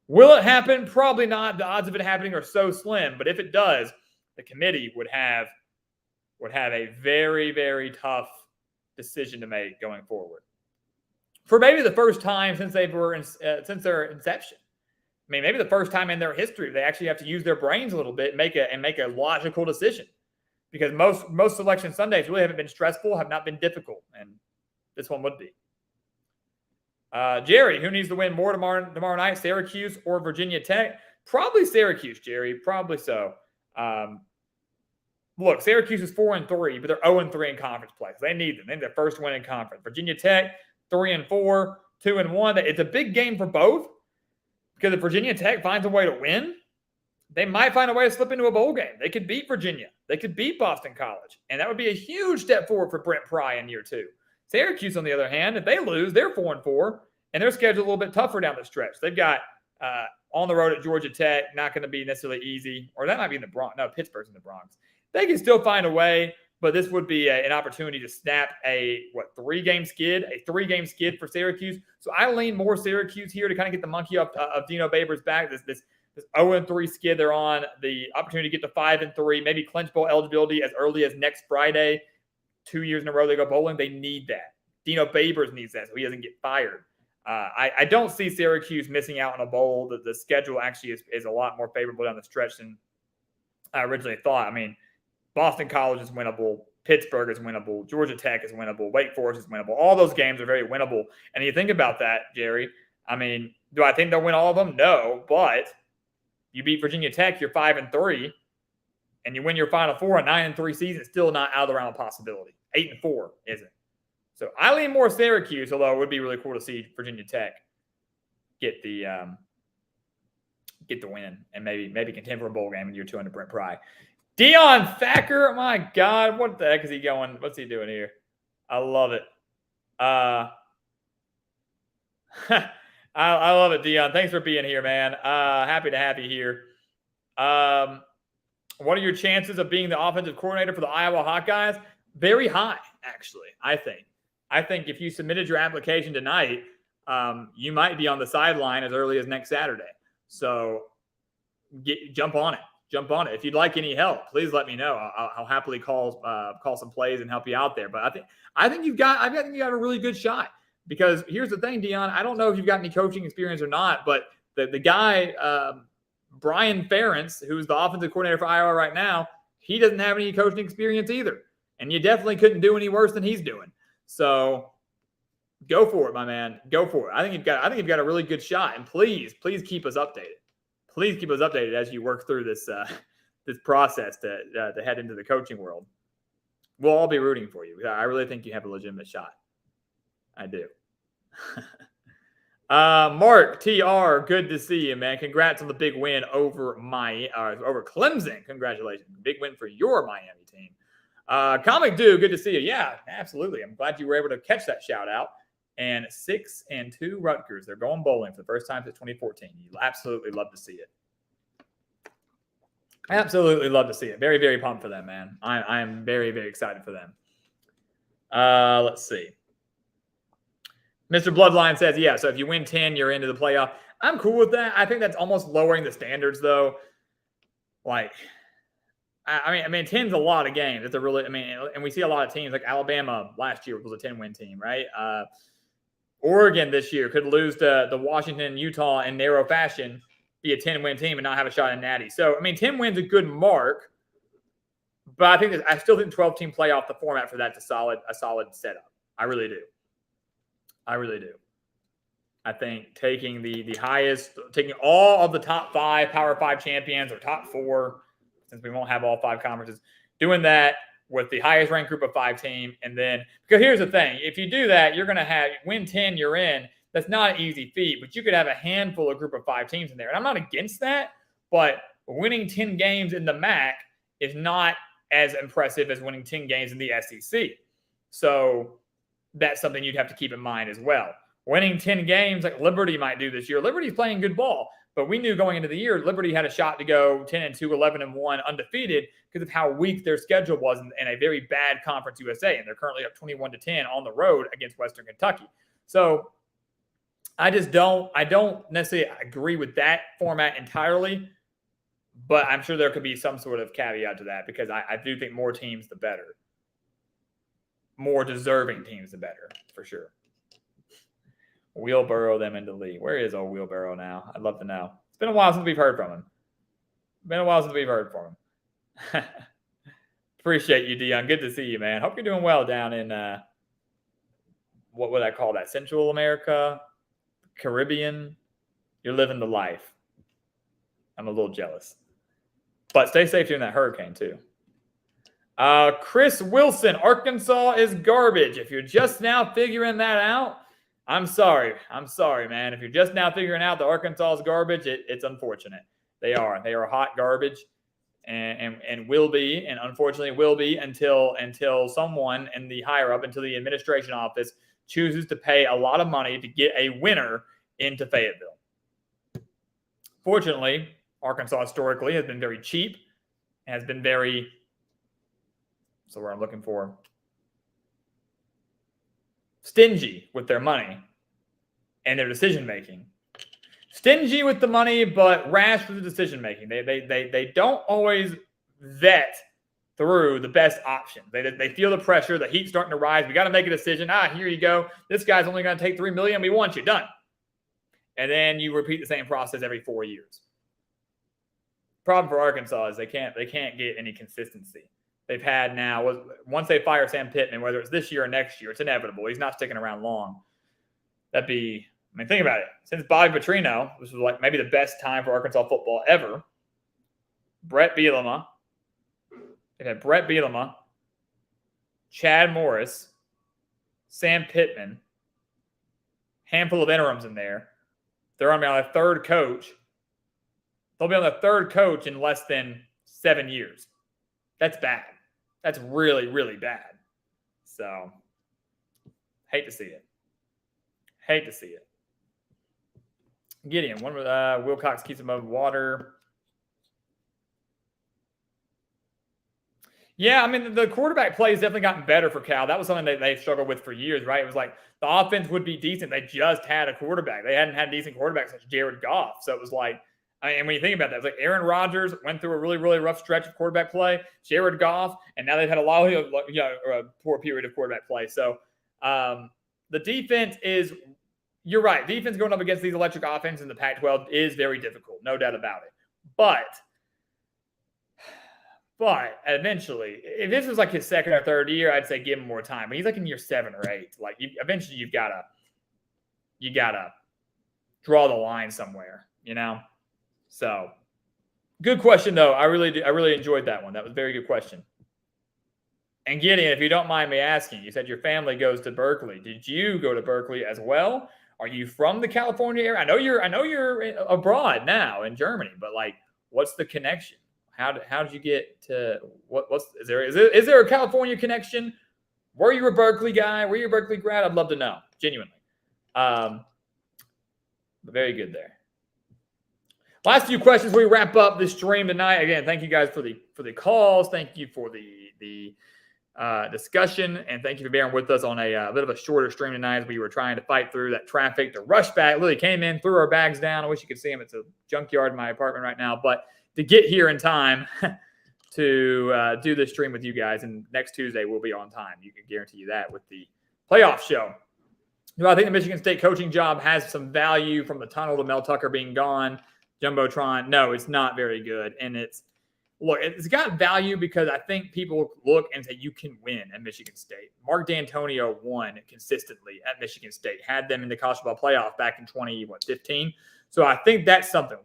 Will it happen? Probably not. The odds of it happening are so slim. But if it does, the committee would have a very, very tough decision to make going forward. For maybe the first time since since their inception. I mean, maybe the first time in their history they actually have to use their brains a little bit and make a logical decision. Because most selection Sundays really haven't been stressful, have not been difficult, and this one would be. Jerry, who needs to win more tomorrow night, Syracuse or Virginia Tech? Probably Syracuse, Jerry. Probably so. Look, Syracuse is 4-3, but they're 0-3 in conference play. So they need them. They need their first win in conference. Virginia Tech, 3-4, 2-1. It's a big game for both because if Virginia Tech finds a way to win, they might find a way to slip into a bowl game. They could beat Virginia. They could beat Boston College. And that would be a huge step forward for Brent Pry in year 2. Syracuse, on the other hand, if they lose, they're 4-4, and their schedule a little bit tougher down the stretch. They've got on the road at Georgia Tech, not going to be necessarily easy. Or that might be in the Bronx. No, Pittsburgh's in the Bronx. They can still find a way, but this would be an opportunity to snap a 3-game skid for Syracuse. So I lean more Syracuse here to kind of get the monkey up of Dino Babers back. This 0-3 skid they're on, the opportunity to get to 5-3, maybe clinch bowl eligibility as early as next Friday. 2 years in a row they go bowling. They need that. Dino Babers needs that so he doesn't get fired. I don't see Syracuse missing out on a bowl. The schedule actually is a lot more favorable down the stretch than I originally thought. I mean, Boston College is winnable. Pittsburgh is winnable. Georgia Tech is winnable. Wake Forest is winnable. All those games are very winnable. And you think about that, Jerry. I mean, do I think they'll win all of them? No, but You beat Virginia Tech, you're 5-3, and you win your Final Four. A 9-3 season is still not out of the realm of possibility. 8-4 isn't. So I lean more Syracuse, although it would be really cool to see Virginia Tech get the win and maybe contend for a bowl game in year 2 under Brent Pry. Dion Thacker, my God, what the heck is he going? What's he doing here? I love it. I love it, Dion. Thanks for being here, man. Happy to have you here. What are your chances of being the offensive coordinator for the Iowa Hawkeyes? Very high, actually, I think. I think if you submitted your application tonight, you might be on the sideline as early as next Saturday. So jump on it. Jump on it. If you'd like any help, please let me know. I'll happily call some plays and help you out there. But I think you've got a really good shot, because here's the thing, Dion. I don't know if you've got any coaching experience or not, but the guy Brian Ferentz, who's the offensive coordinator for Iowa right now, he doesn't have any coaching experience either, and you definitely couldn't do any worse than he's doing. So go for it, my man. Go for it. I think you've got a really good shot, and please keep us updated. Please keep us updated as you work through this process to head into the coaching world. We'll all be rooting for you. I really think you have a legitimate shot. I do. Mark TR, good to see you, man. Congrats on the big win over Clemson. Congratulations, big win for your Miami team. Comic Dude, good to see you. Yeah, absolutely. I'm glad you were able to catch that shout out. And 6-2 Rutgers. They're going bowling for the first time since 2014. You absolutely love to see it. Absolutely love to see it. Very, very pumped for them, man. I am very, very excited for them. Let's see. Mr. Bloodline says, yeah, so if you win 10, you're into the playoff. I'm cool with that. I think that's almost lowering the standards, though. Like, I mean, 10's a lot of games. It's a really, and we see a lot of teams like Alabama last year was a 10-win team, right? Oregon this year could lose to the Washington, Utah in narrow fashion, be a 10-win team and not have a shot in Natty. So, 10 wins a good mark, but I still think 12-team playoff, the format for that's a solid setup. I really do. I think taking taking all of the top 5 Power 5 champions or top 4, since we won't have all 5 conferences, doing that with the highest ranked group of 5 team. And then, because here's the thing, if you do that, you're going to win 10, you're in. That's not an easy feat, but you could have a handful of group of 5 teams in there. And I'm not against that, but winning 10 games in the MAC is not as impressive as winning 10 games in the SEC. So that's something you'd have to keep in mind as well. Winning 10 games like Liberty might do this year. Liberty's playing good ball, but we knew going into the year, Liberty had a shot to go 10-2, 11-1, undefeated because of how weak their schedule was in a very bad Conference USA. And they're currently up 21-10 on the road against Western Kentucky. So I don't necessarily agree with that format entirely, but I'm sure there could be some sort of caveat to that, because I do think more teams, the better. More deserving teams, the better, for sure. Wheelbarrow them into the league. Where is old Wheelbarrow now? I'd love to know. It's been a while since we've heard from him. Appreciate you, Dion. Good to see you, man. Hope you're doing well down in, what would I call that? Central America? Caribbean? You're living the life. I'm a little jealous. But stay safe during that hurricane, too. Chris Wilson, Arkansas is garbage. If you're just now figuring that out, I'm sorry, man. If you're just now figuring out that Arkansas is garbage, it's unfortunate. They are hot garbage, and will be, and unfortunately will be until someone in the higher up, until the administration office chooses to pay a lot of money to get a winner into Fayetteville. Fortunately, Arkansas historically has been very cheap, has been very, so where I'm looking for, stingy with their money and their decision-making. Stingy with the money, but rash with the decision-making. They don't always vet through the best option. They feel the pressure, the heat's starting to rise. We got to make a decision. Here you go. This guy's only going to take $3 million. We want you. Done. And then you repeat the same process every 4 years. Problem for Arkansas is they can't get any consistency. They've had now, once they fire Sam Pittman, whether it's this year or next year, it's inevitable. He's not sticking around long. That'd be I mean, think about it. Since Bobby Petrino, which was like maybe the best time for Arkansas football ever, Brett Bielema. They've had Brett Bielema, Chad Morris, Sam Pittman, handful of interims in there. They're on their third coach. They'll be on the third coach in less than 7 years. That's bad. That's really, really bad. So, hate to see it. Hate to see it. Gideon, one with Wilcox keeps him above water. Yeah, I mean, the quarterback play has definitely gotten better for Cal. That was something that they struggled with for years, right? It was like the offense would be decent. They just had a quarterback. They hadn't had a decent quarterback since Jared Goff. So it was like, I mean, when you think about that, it's like Aaron Rodgers went through a really, really rough stretch of quarterback play, Jared Goff, and now they've had a lot of a poor period of quarterback play. So the defense is, you're right, defense going up against these electric offenses in the Pac-12 is very difficult, no doubt about it. But eventually, if this was like his second or third year, I'd say give him more time. But he's like in year 7 or 8. Like eventually, you gotta draw the line somewhere, you know. So, good question though. I really enjoyed that one. That was a very good question. And Gideon, if you don't mind me asking, you said your family goes to Berkeley. Did you go to Berkeley as well? Are you from the California area? I know you're abroad now in Germany, but like, what's the connection? How did you get to is there a California connection? Were you a Berkeley guy? Were you a Berkeley grad? I'd love to know, genuinely. But very good there. Last few questions we wrap up this stream tonight. Again, thank you guys for the calls. Thank you for the discussion, and thank you for bearing with us on a bit of a shorter stream tonight as we were trying to fight through that traffic to rush back. Literally came in, threw our bags down. I wish you could see them. It's a junkyard in my apartment right now, but to get here in time to do this stream with you guys. And next Tuesday we'll be on time. You can guarantee you that with the playoff show. Do I think the Michigan State coaching job has some value from the tunnel to Mel Tucker being gone? Jumbotron, no, it's not very good. And it's got value because I think people look and say you can win at Michigan State. Mark D'Antonio won consistently at Michigan State, had them in the college football playoff back in 2015. So I think that's something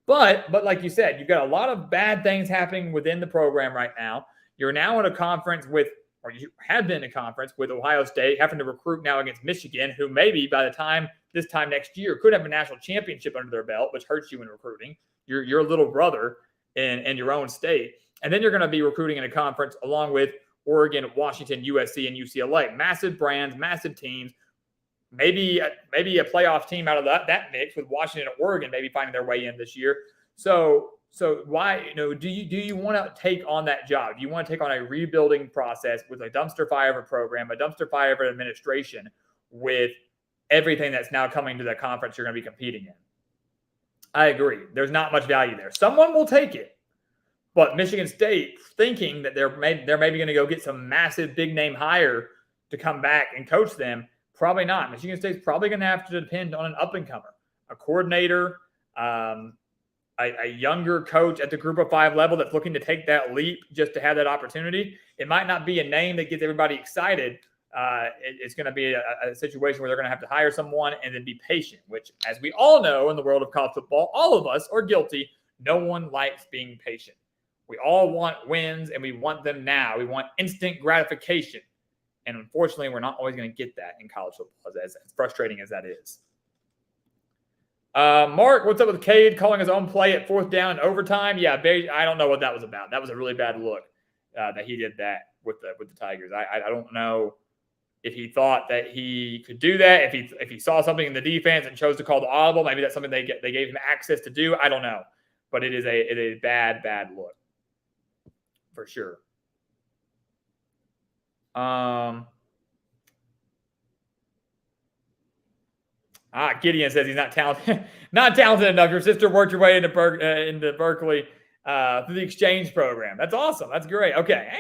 But like you said, you've got a lot of bad things happening within the program right now. You're now in a conference you have been in a conference with Ohio State, having to recruit now against Michigan, who maybe by the time this time next year could have a national championship under their belt, which hurts you in recruiting. Your little brother in your own state. And then you're going to be recruiting in a conference along with Oregon, Washington, USC, and UCLA. Massive brands, massive teams. Maybe a playoff team out of that mix with Washington and Oregon maybe finding their way in this year. So why, do you want to take on that job? Do you want to take on a rebuilding process with a dumpster fire of a program, a dumpster fire of an administration with everything that's now coming to the conference you're going to be competing in? I agree. There's not much value there. Someone will take it. But Michigan State thinking that they're maybe going to go get some massive big name hire to come back and coach them, probably not. Michigan State's probably going to have to depend on an up-and-comer, a coordinator, a younger coach at the group of 5 level that's looking to take that leap just to have that opportunity. It might not be a name that gets everybody excited. It's going to be a situation where they're going to have to hire someone and then be patient, which, as we all know in the world of college football, all of us are guilty. No one likes being patient. We all want wins, and we want them now. We want instant gratification. And unfortunately, we're not always going to get that in college football, as frustrating as that is. Mark, what's up with Cade calling his own play at 4th down in overtime? Yeah, I don't know what that was about. That was a really bad look that he did that with the Tigers. I don't know if he thought that he could do that. If he saw something in the defense and chose to call the audible, maybe that's something they gave him access to do. I don't know, but it is a bad look for sure. Gideon says he's not talented, not talented enough. Your sister worked your way into Berkeley through the exchange program. That's awesome. That's great. Okay,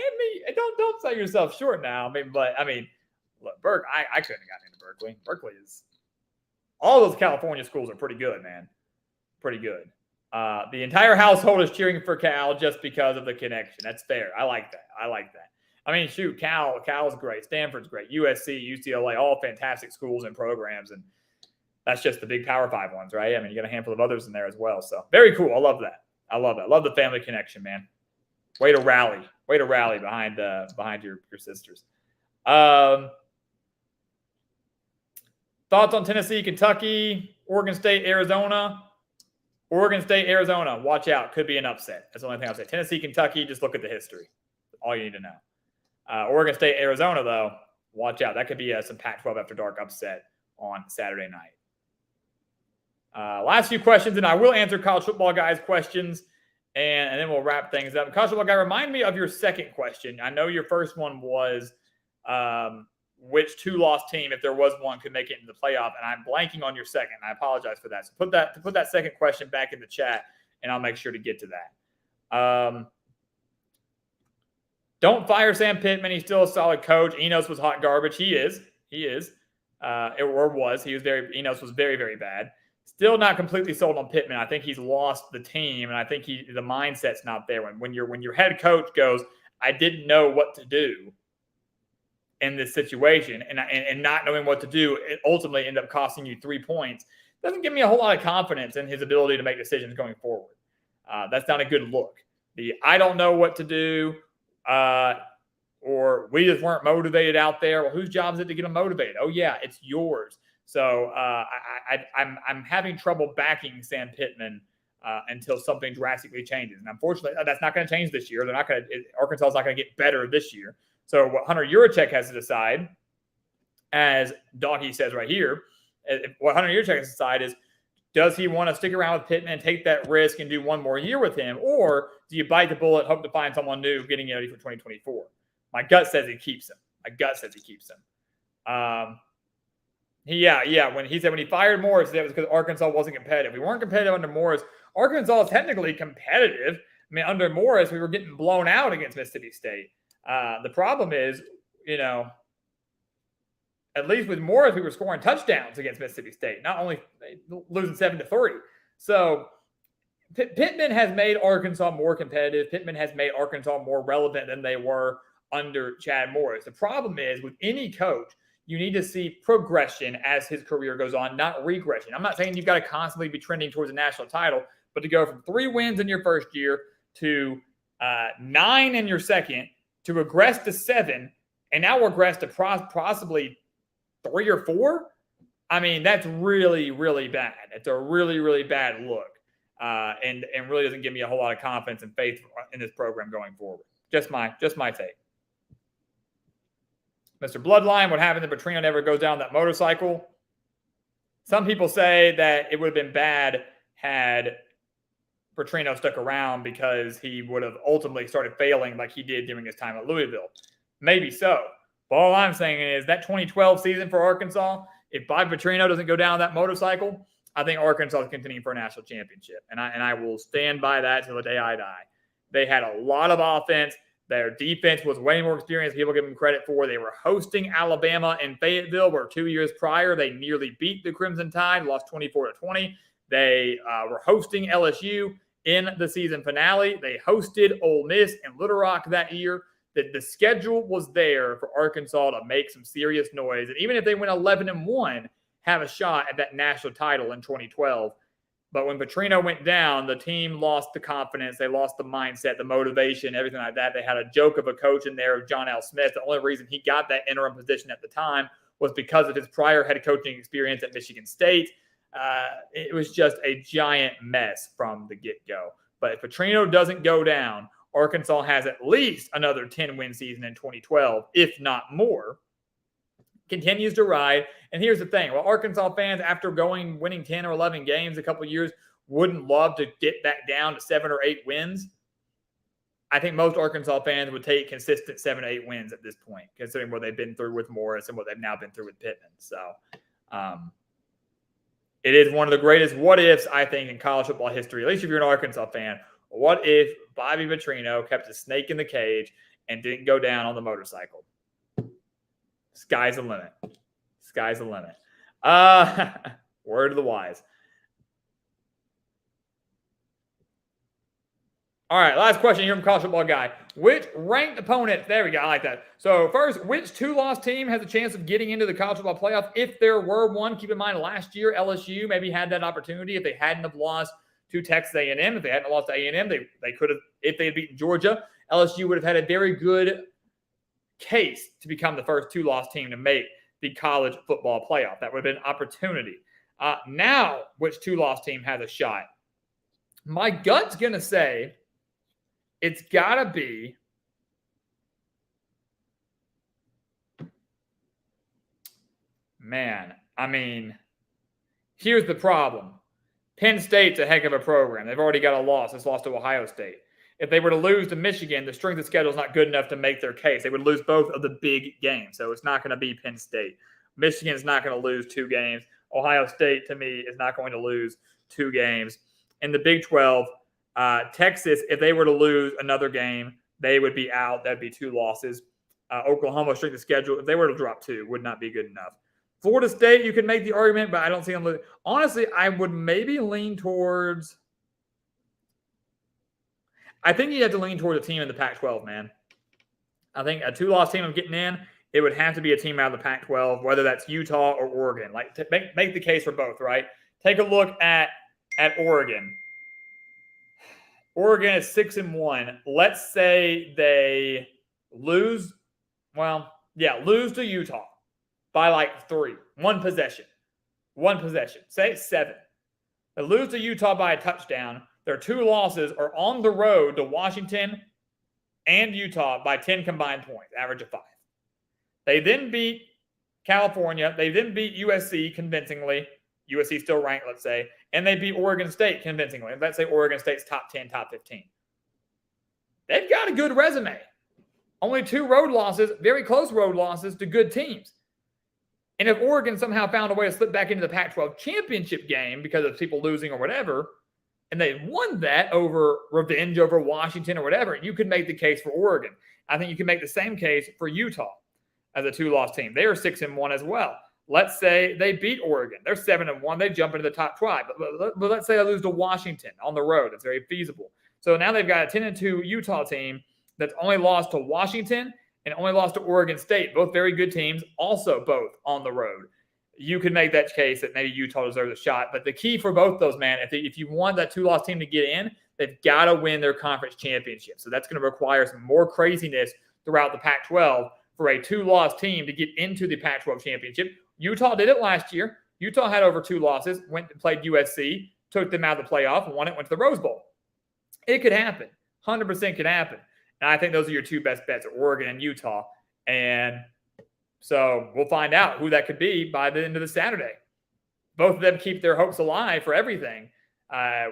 don't sell yourself short now. Look, I couldn't have gotten into Berkeley. Berkeley is all those California schools are pretty good, man. Pretty good. The entire household is cheering for Cal just because of the connection. That's fair. I like that. I mean, shoot, Cal's great. Stanford's great. USC, UCLA, all fantastic schools and programs. And That's just the big Power 5 ones, right? I mean, you got a handful of others in there as well. So very cool. I love that. I love it. I love the family connection, man. Way to rally. Way to rally behind your sisters. Thoughts on Tennessee, Kentucky, Oregon State, Arizona? Oregon State, Arizona. Watch out. Could be an upset. That's the only thing I'll say. Tennessee, Kentucky, just look at the history. All you need to know. Oregon State, Arizona, though, watch out. That could be some Pac-12 after dark upset on Saturday night. Last few questions, and I will answer college football guys' questions, and then we'll wrap things up. College football guy, remind me of your second question. I know your first one was which two-loss team, if there was one, could make it into the playoff, and I'm blanking on your second. I apologize for that. So put that second question back in the chat, and I'll make sure to get to that. Don't fire Sam Pittman. He's still a solid coach. Enos was hot garbage. He is. Enos was very, very bad. Still not completely sold on Pittman. I think he's lost the team, and I think the mindset's not there. When your head coach goes, I didn't know what to do in this situation, and not knowing what to do, it ultimately ended up costing you 3 points. Doesn't give me a whole lot of confidence in his ability to make decisions going forward. That's not a good look. I don't know what to do, or we just weren't motivated out there. Well, whose job is it to get them motivated? Oh yeah, it's yours. So I'm having trouble backing Sam Pittman until something drastically changes. And unfortunately, that's not going to change this year. Arkansas is not going to get better this year. So what Hunter Yurachek has to decide, as Doggy says right here, what Hunter Yurachek has to decide is, does he want to stick around with Pittman and take that risk and do one more year with him? Or do you bite the bullet, hope to find someone new, getting ready for 2024? My gut says he keeps him. When he fired Morris, that was because Arkansas wasn't competitive. We weren't competitive under Morris. Arkansas is technically competitive. I mean, under Morris, we were getting blown out against Mississippi State. The problem is, at least with Morris, we were scoring touchdowns against Mississippi State, not only losing 7-3. So Pittman has made Arkansas more competitive. Pittman has made Arkansas more relevant than they were under Chad Morris. The problem is, with any coach, you need to see progression as his career goes on, not regression. I'm not saying you've got to constantly be trending towards a national title, but to go from 3 wins in your first year to 9 in your second, to regress to 7, and now regress to possibly 3 or 4. I mean, that's really, really bad. It's a really, really bad look, and really doesn't give me a whole lot of confidence and faith in this program going forward. Just my take. Mr. Bloodline, what happened if Petrino never goes down that motorcycle? Some people say that it would have been bad had Petrino stuck around because he would have ultimately started failing like he did during his time at Louisville. Maybe so. But all I'm saying is that 2012 season for Arkansas, if Bobby Petrino doesn't go down that motorcycle, I think Arkansas is continuing for a national championship. And I will stand by that till the day I die. They had a lot of offense. Their defense was way more experienced than people give them credit for. They were hosting Alabama in Fayetteville, where 2 years prior they nearly beat the Crimson Tide, lost 24-20. They were hosting LSU in the season finale. They hosted Ole Miss in Little Rock that year. The schedule was there for Arkansas to make some serious noise. And even if they went 11-1, have a shot at that national title in 2012. But when Petrino went down, the team lost the confidence. They lost the mindset, the motivation, everything like that. They had a joke of a coach in there, John L. Smith. The only reason he got that interim position at the time was because of his prior head coaching experience at Michigan State. It was just a giant mess from the get-go. But if Petrino doesn't go down, Arkansas has at least another 10-win season in 2012, if not more. Continues to ride. And here's the thing. Well, Arkansas fans, after winning 10 or 11 games a couple of years, wouldn't love to get back down to 7 or 8 wins. I think most Arkansas fans would take consistent 7 or 8 wins at this point, considering what they've been through with Morris and what they've now been through with Pittman. So it is one of the greatest what-ifs, I think, in college football history, at least if you're an Arkansas fan. What if Bobby Petrino kept a snake in the cage and didn't go down on the motorcycle? Sky's the limit. Sky's the limit. Word of the wise. All right, last question here from College Football Guy. Which ranked opponent? There we go. I like that. So first, which 2-loss team has a chance of getting into the college football playoff? If there were one, keep in mind last year LSU maybe had that opportunity if they hadn't have lost to Texas A&M. If they hadn't lost to A&M, they could have. If they had beaten Georgia, LSU would have had a very good case to become the first 2-loss team to make the college football playoff. That would have been an opportunity. Now, which 2-loss team has a shot? My gut's gonna say it's got to be man. I mean, here's the problem. Penn State's a heck of a program. They've already got a loss. It's lost to Ohio State. If they were to lose to Michigan, the strength of schedule is not good enough to make their case. They would lose both of the big games. So it's not going to be Penn State. Michigan's not going to lose 2 games. Ohio State, to me, is not going to lose 2 games. In the Big 12, Texas, if they were to lose another game, they would be out. That'd be 2 losses. Oklahoma, strength of schedule, if they were to drop 2, would not be good enough. Florida State, you can make the argument, but I don't see them losing. Honestly, I would maybe lean towards – I think you have to lean towards a team in the Pac-12, man. I think a 2-loss team of getting in, it would have to be a team out of the Pac-12, whether that's Utah or Oregon. Like, make the case for both, right? Take a look at Oregon. Oregon is 6-1. Let's say they lose to Utah by like 3. One possession. Say it's 7. They lose to Utah by a touchdown. Their 2 losses are on the road to Washington and Utah by 10 combined points, average of 5. They then beat California. They then beat USC convincingly. USC still ranked, let's say. And they beat Oregon State convincingly. Let's say Oregon State's top 10, top 15. They've got a good resume. Only 2 road losses, very close road losses to good teams. And if Oregon somehow found a way to slip back into the Pac-12 championship game because of people losing or whatever, and they won that over revenge over Washington or whatever, you could make the case for Oregon. I think you can make the same case for Utah as a 2-loss team. They are 6-1 as well. Let's say they beat Oregon. They're 7-1. They jump into the top 5. But let's say they lose to Washington on the road. It's very feasible. So now they've got a 10-2 Utah team that's only lost to Washington and only lost to Oregon State. Both very good teams, also both on the road. You could make that case that maybe Utah deserves a shot. But the key for both those, man, if you want that 2-loss team to get in, they've got to win their conference championship. So that's going to require some more craziness throughout the Pac-12 for a 2-loss team to get into the Pac-12 championship. Utah did it last year. Utah had over 2 losses, went and played USC, took them out of the playoff, won it, went to the Rose Bowl. It could happen. 100% could happen. And I think those are your 2 best bets, Oregon and Utah. And so we'll find out who that could be by the end of the Saturday. Both of them keep their hopes alive for everything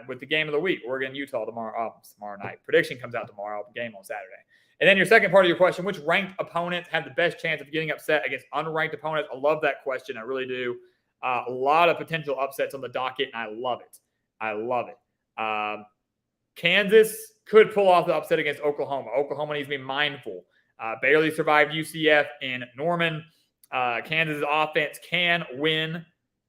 with the game of the week, Oregon, Utah tomorrow night. Prediction comes out tomorrow, game on Saturday. And then your second part of your question, which ranked opponents have the best chance of getting upset against unranked opponents? I love that question. I really do. A lot of potential upsets on the docket, and I love it. Kansas could pull off the upset against Oklahoma. Oklahoma needs to be mindful. Barely survived UCF in Norman. Kansas' offense can win.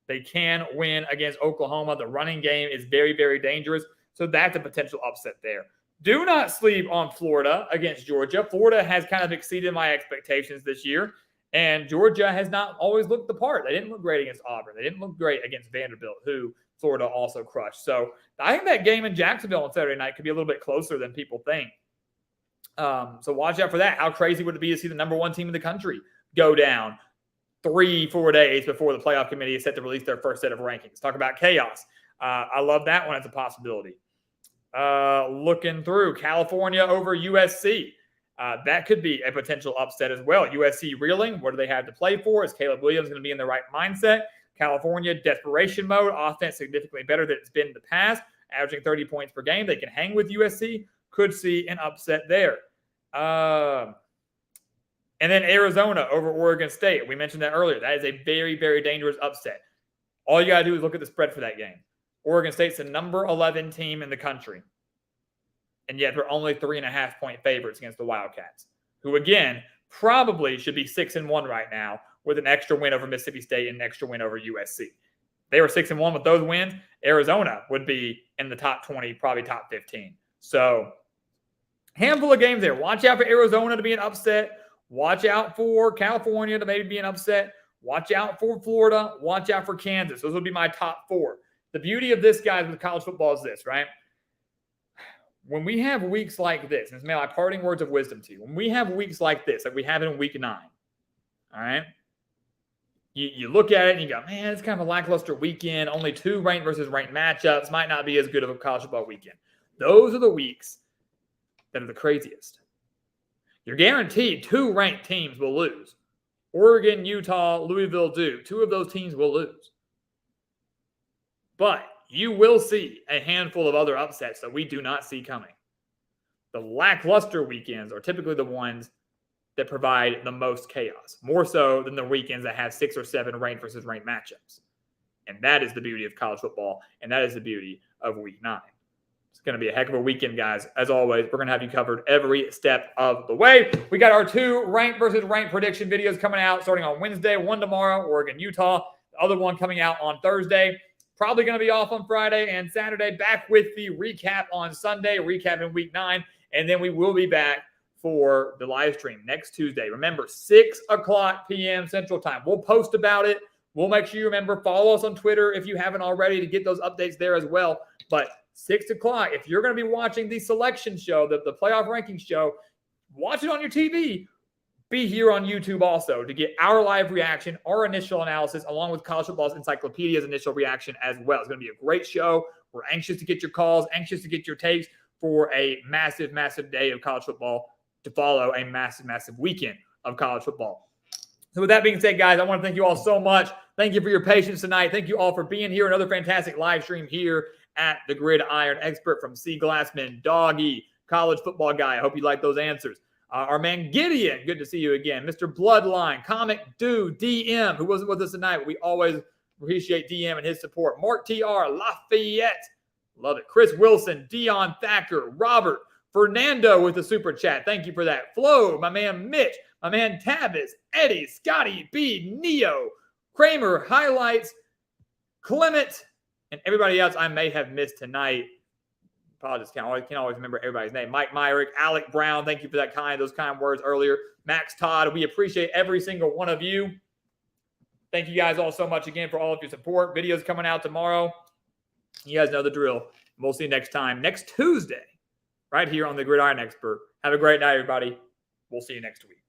They can win against Oklahoma. The running game is very, very dangerous. So that's a potential upset there. Do not sleep on Florida against Georgia. Florida has kind of exceeded my expectations this year, and Georgia has not always looked the part. They didn't look great against Auburn. They didn't look great against Vanderbilt, who Florida also crushed. So I think that game in Jacksonville on Saturday night could be a little bit closer than people think. So watch out for that. How crazy would it be to see the number 1 team in the country go down 3-4 days before the playoff committee is set to release their first set of rankings? Talk about chaos. I love that one as a possibility. Looking through California over USC. That could be a potential upset as well. USC reeling. What do they have to play for? Is Caleb Williams going to be in the right mindset? California, desperation mode. Offense significantly better than it's been in the past, averaging 30 points per game. They can hang with USC. Could see an upset there. And then Arizona over Oregon State. We mentioned that earlier. That is a very, very dangerous upset. All you got to do is look at the spread for that game. Oregon State's the number 11 team in the country. And yet they're only 3.5-point favorites against the Wildcats, who, again, probably should be 6-1 right now with an extra win over Mississippi State and an extra win over USC. They were 6-1 with those wins. Arizona would be in the top 20, probably top 15. So Handful of games there. Watch out for Arizona to be an upset. Watch out for California to maybe be an upset. Watch out for Florida. Watch out for Kansas. Those would be my top 4. The beauty of this, guys, with college football is this, right? When we have weeks like this, and it's my parting words of wisdom to you, when we have weeks like this, like we have in week 9, all right, you look at it and you go, man, it's kind of a lackluster weekend. Only 2 ranked versus ranked matchups. Might not be as good of a college football weekend. Those are the weeks that are the craziest. You're guaranteed 2 ranked teams will lose. Oregon, Utah, Louisville, Duke. 2 of those teams will lose. But you will see a handful of other upsets that we do not see coming. The lackluster weekends are typically the ones that provide the most chaos, more so than the weekends that have 6 or 7 ranked versus ranked matchups. And that is the beauty of college football, and that is the beauty of week 9. It's going to be a heck of a weekend, guys. As always, we're going to have you covered every step of the way. We got our 2 ranked versus ranked prediction videos coming out starting on Wednesday, one tomorrow, Oregon, Utah. The other one coming out on Thursday. Probably going to be off on Friday and Saturday. Back with the recap on Sunday, recapping week 9. And then we will be back for the live stream next Tuesday. Remember, 6 o'clock p.m. Central Time. We'll post about it. We'll make sure you remember, follow us on Twitter if you haven't already to get those updates there as well. But 6 o'clock, if you're going to be watching the selection show, the playoff ranking show, watch it on your TV. Be here on YouTube also to get our live reaction, our initial analysis, along with College Football's Encyclopedia's initial reaction as well. It's going to be a great show. We're anxious to get your calls, anxious to get your takes for a massive, massive day of college football to follow a massive, massive weekend of college football. So with that being said, guys, I want to thank you all so much. Thank you for your patience tonight. Thank you all for being here. Another fantastic live stream here at the Gridiron Expert from C. Glassman, Doggy, college football guy. I hope you like those answers. Our man Gideon, good to see you again. Mr. Bloodline, Comic Dude, DM, who wasn't with us tonight, but we always appreciate DM and his support. Mark TR, Lafayette, love it. Chris Wilson, Dion Thacker, Robert, Fernando with the super chat. Thank you for that. Flo, my man Mitch, my man Tavis, Eddie, Scotty B, Neo, Kramer, Highlights, Clement, and everybody else I may have missed tonight. Apologies, can't always remember everybody's name. Mike Myrick, Alec Brown, thank you for those kind words earlier. Max Todd, we appreciate every single one of you. Thank you guys all so much again for all of your support. Videos coming out tomorrow. You guys know the drill. We'll see you next time, next Tuesday, right here on the Gridiron Expert. Have a great night, everybody. We'll see you next week.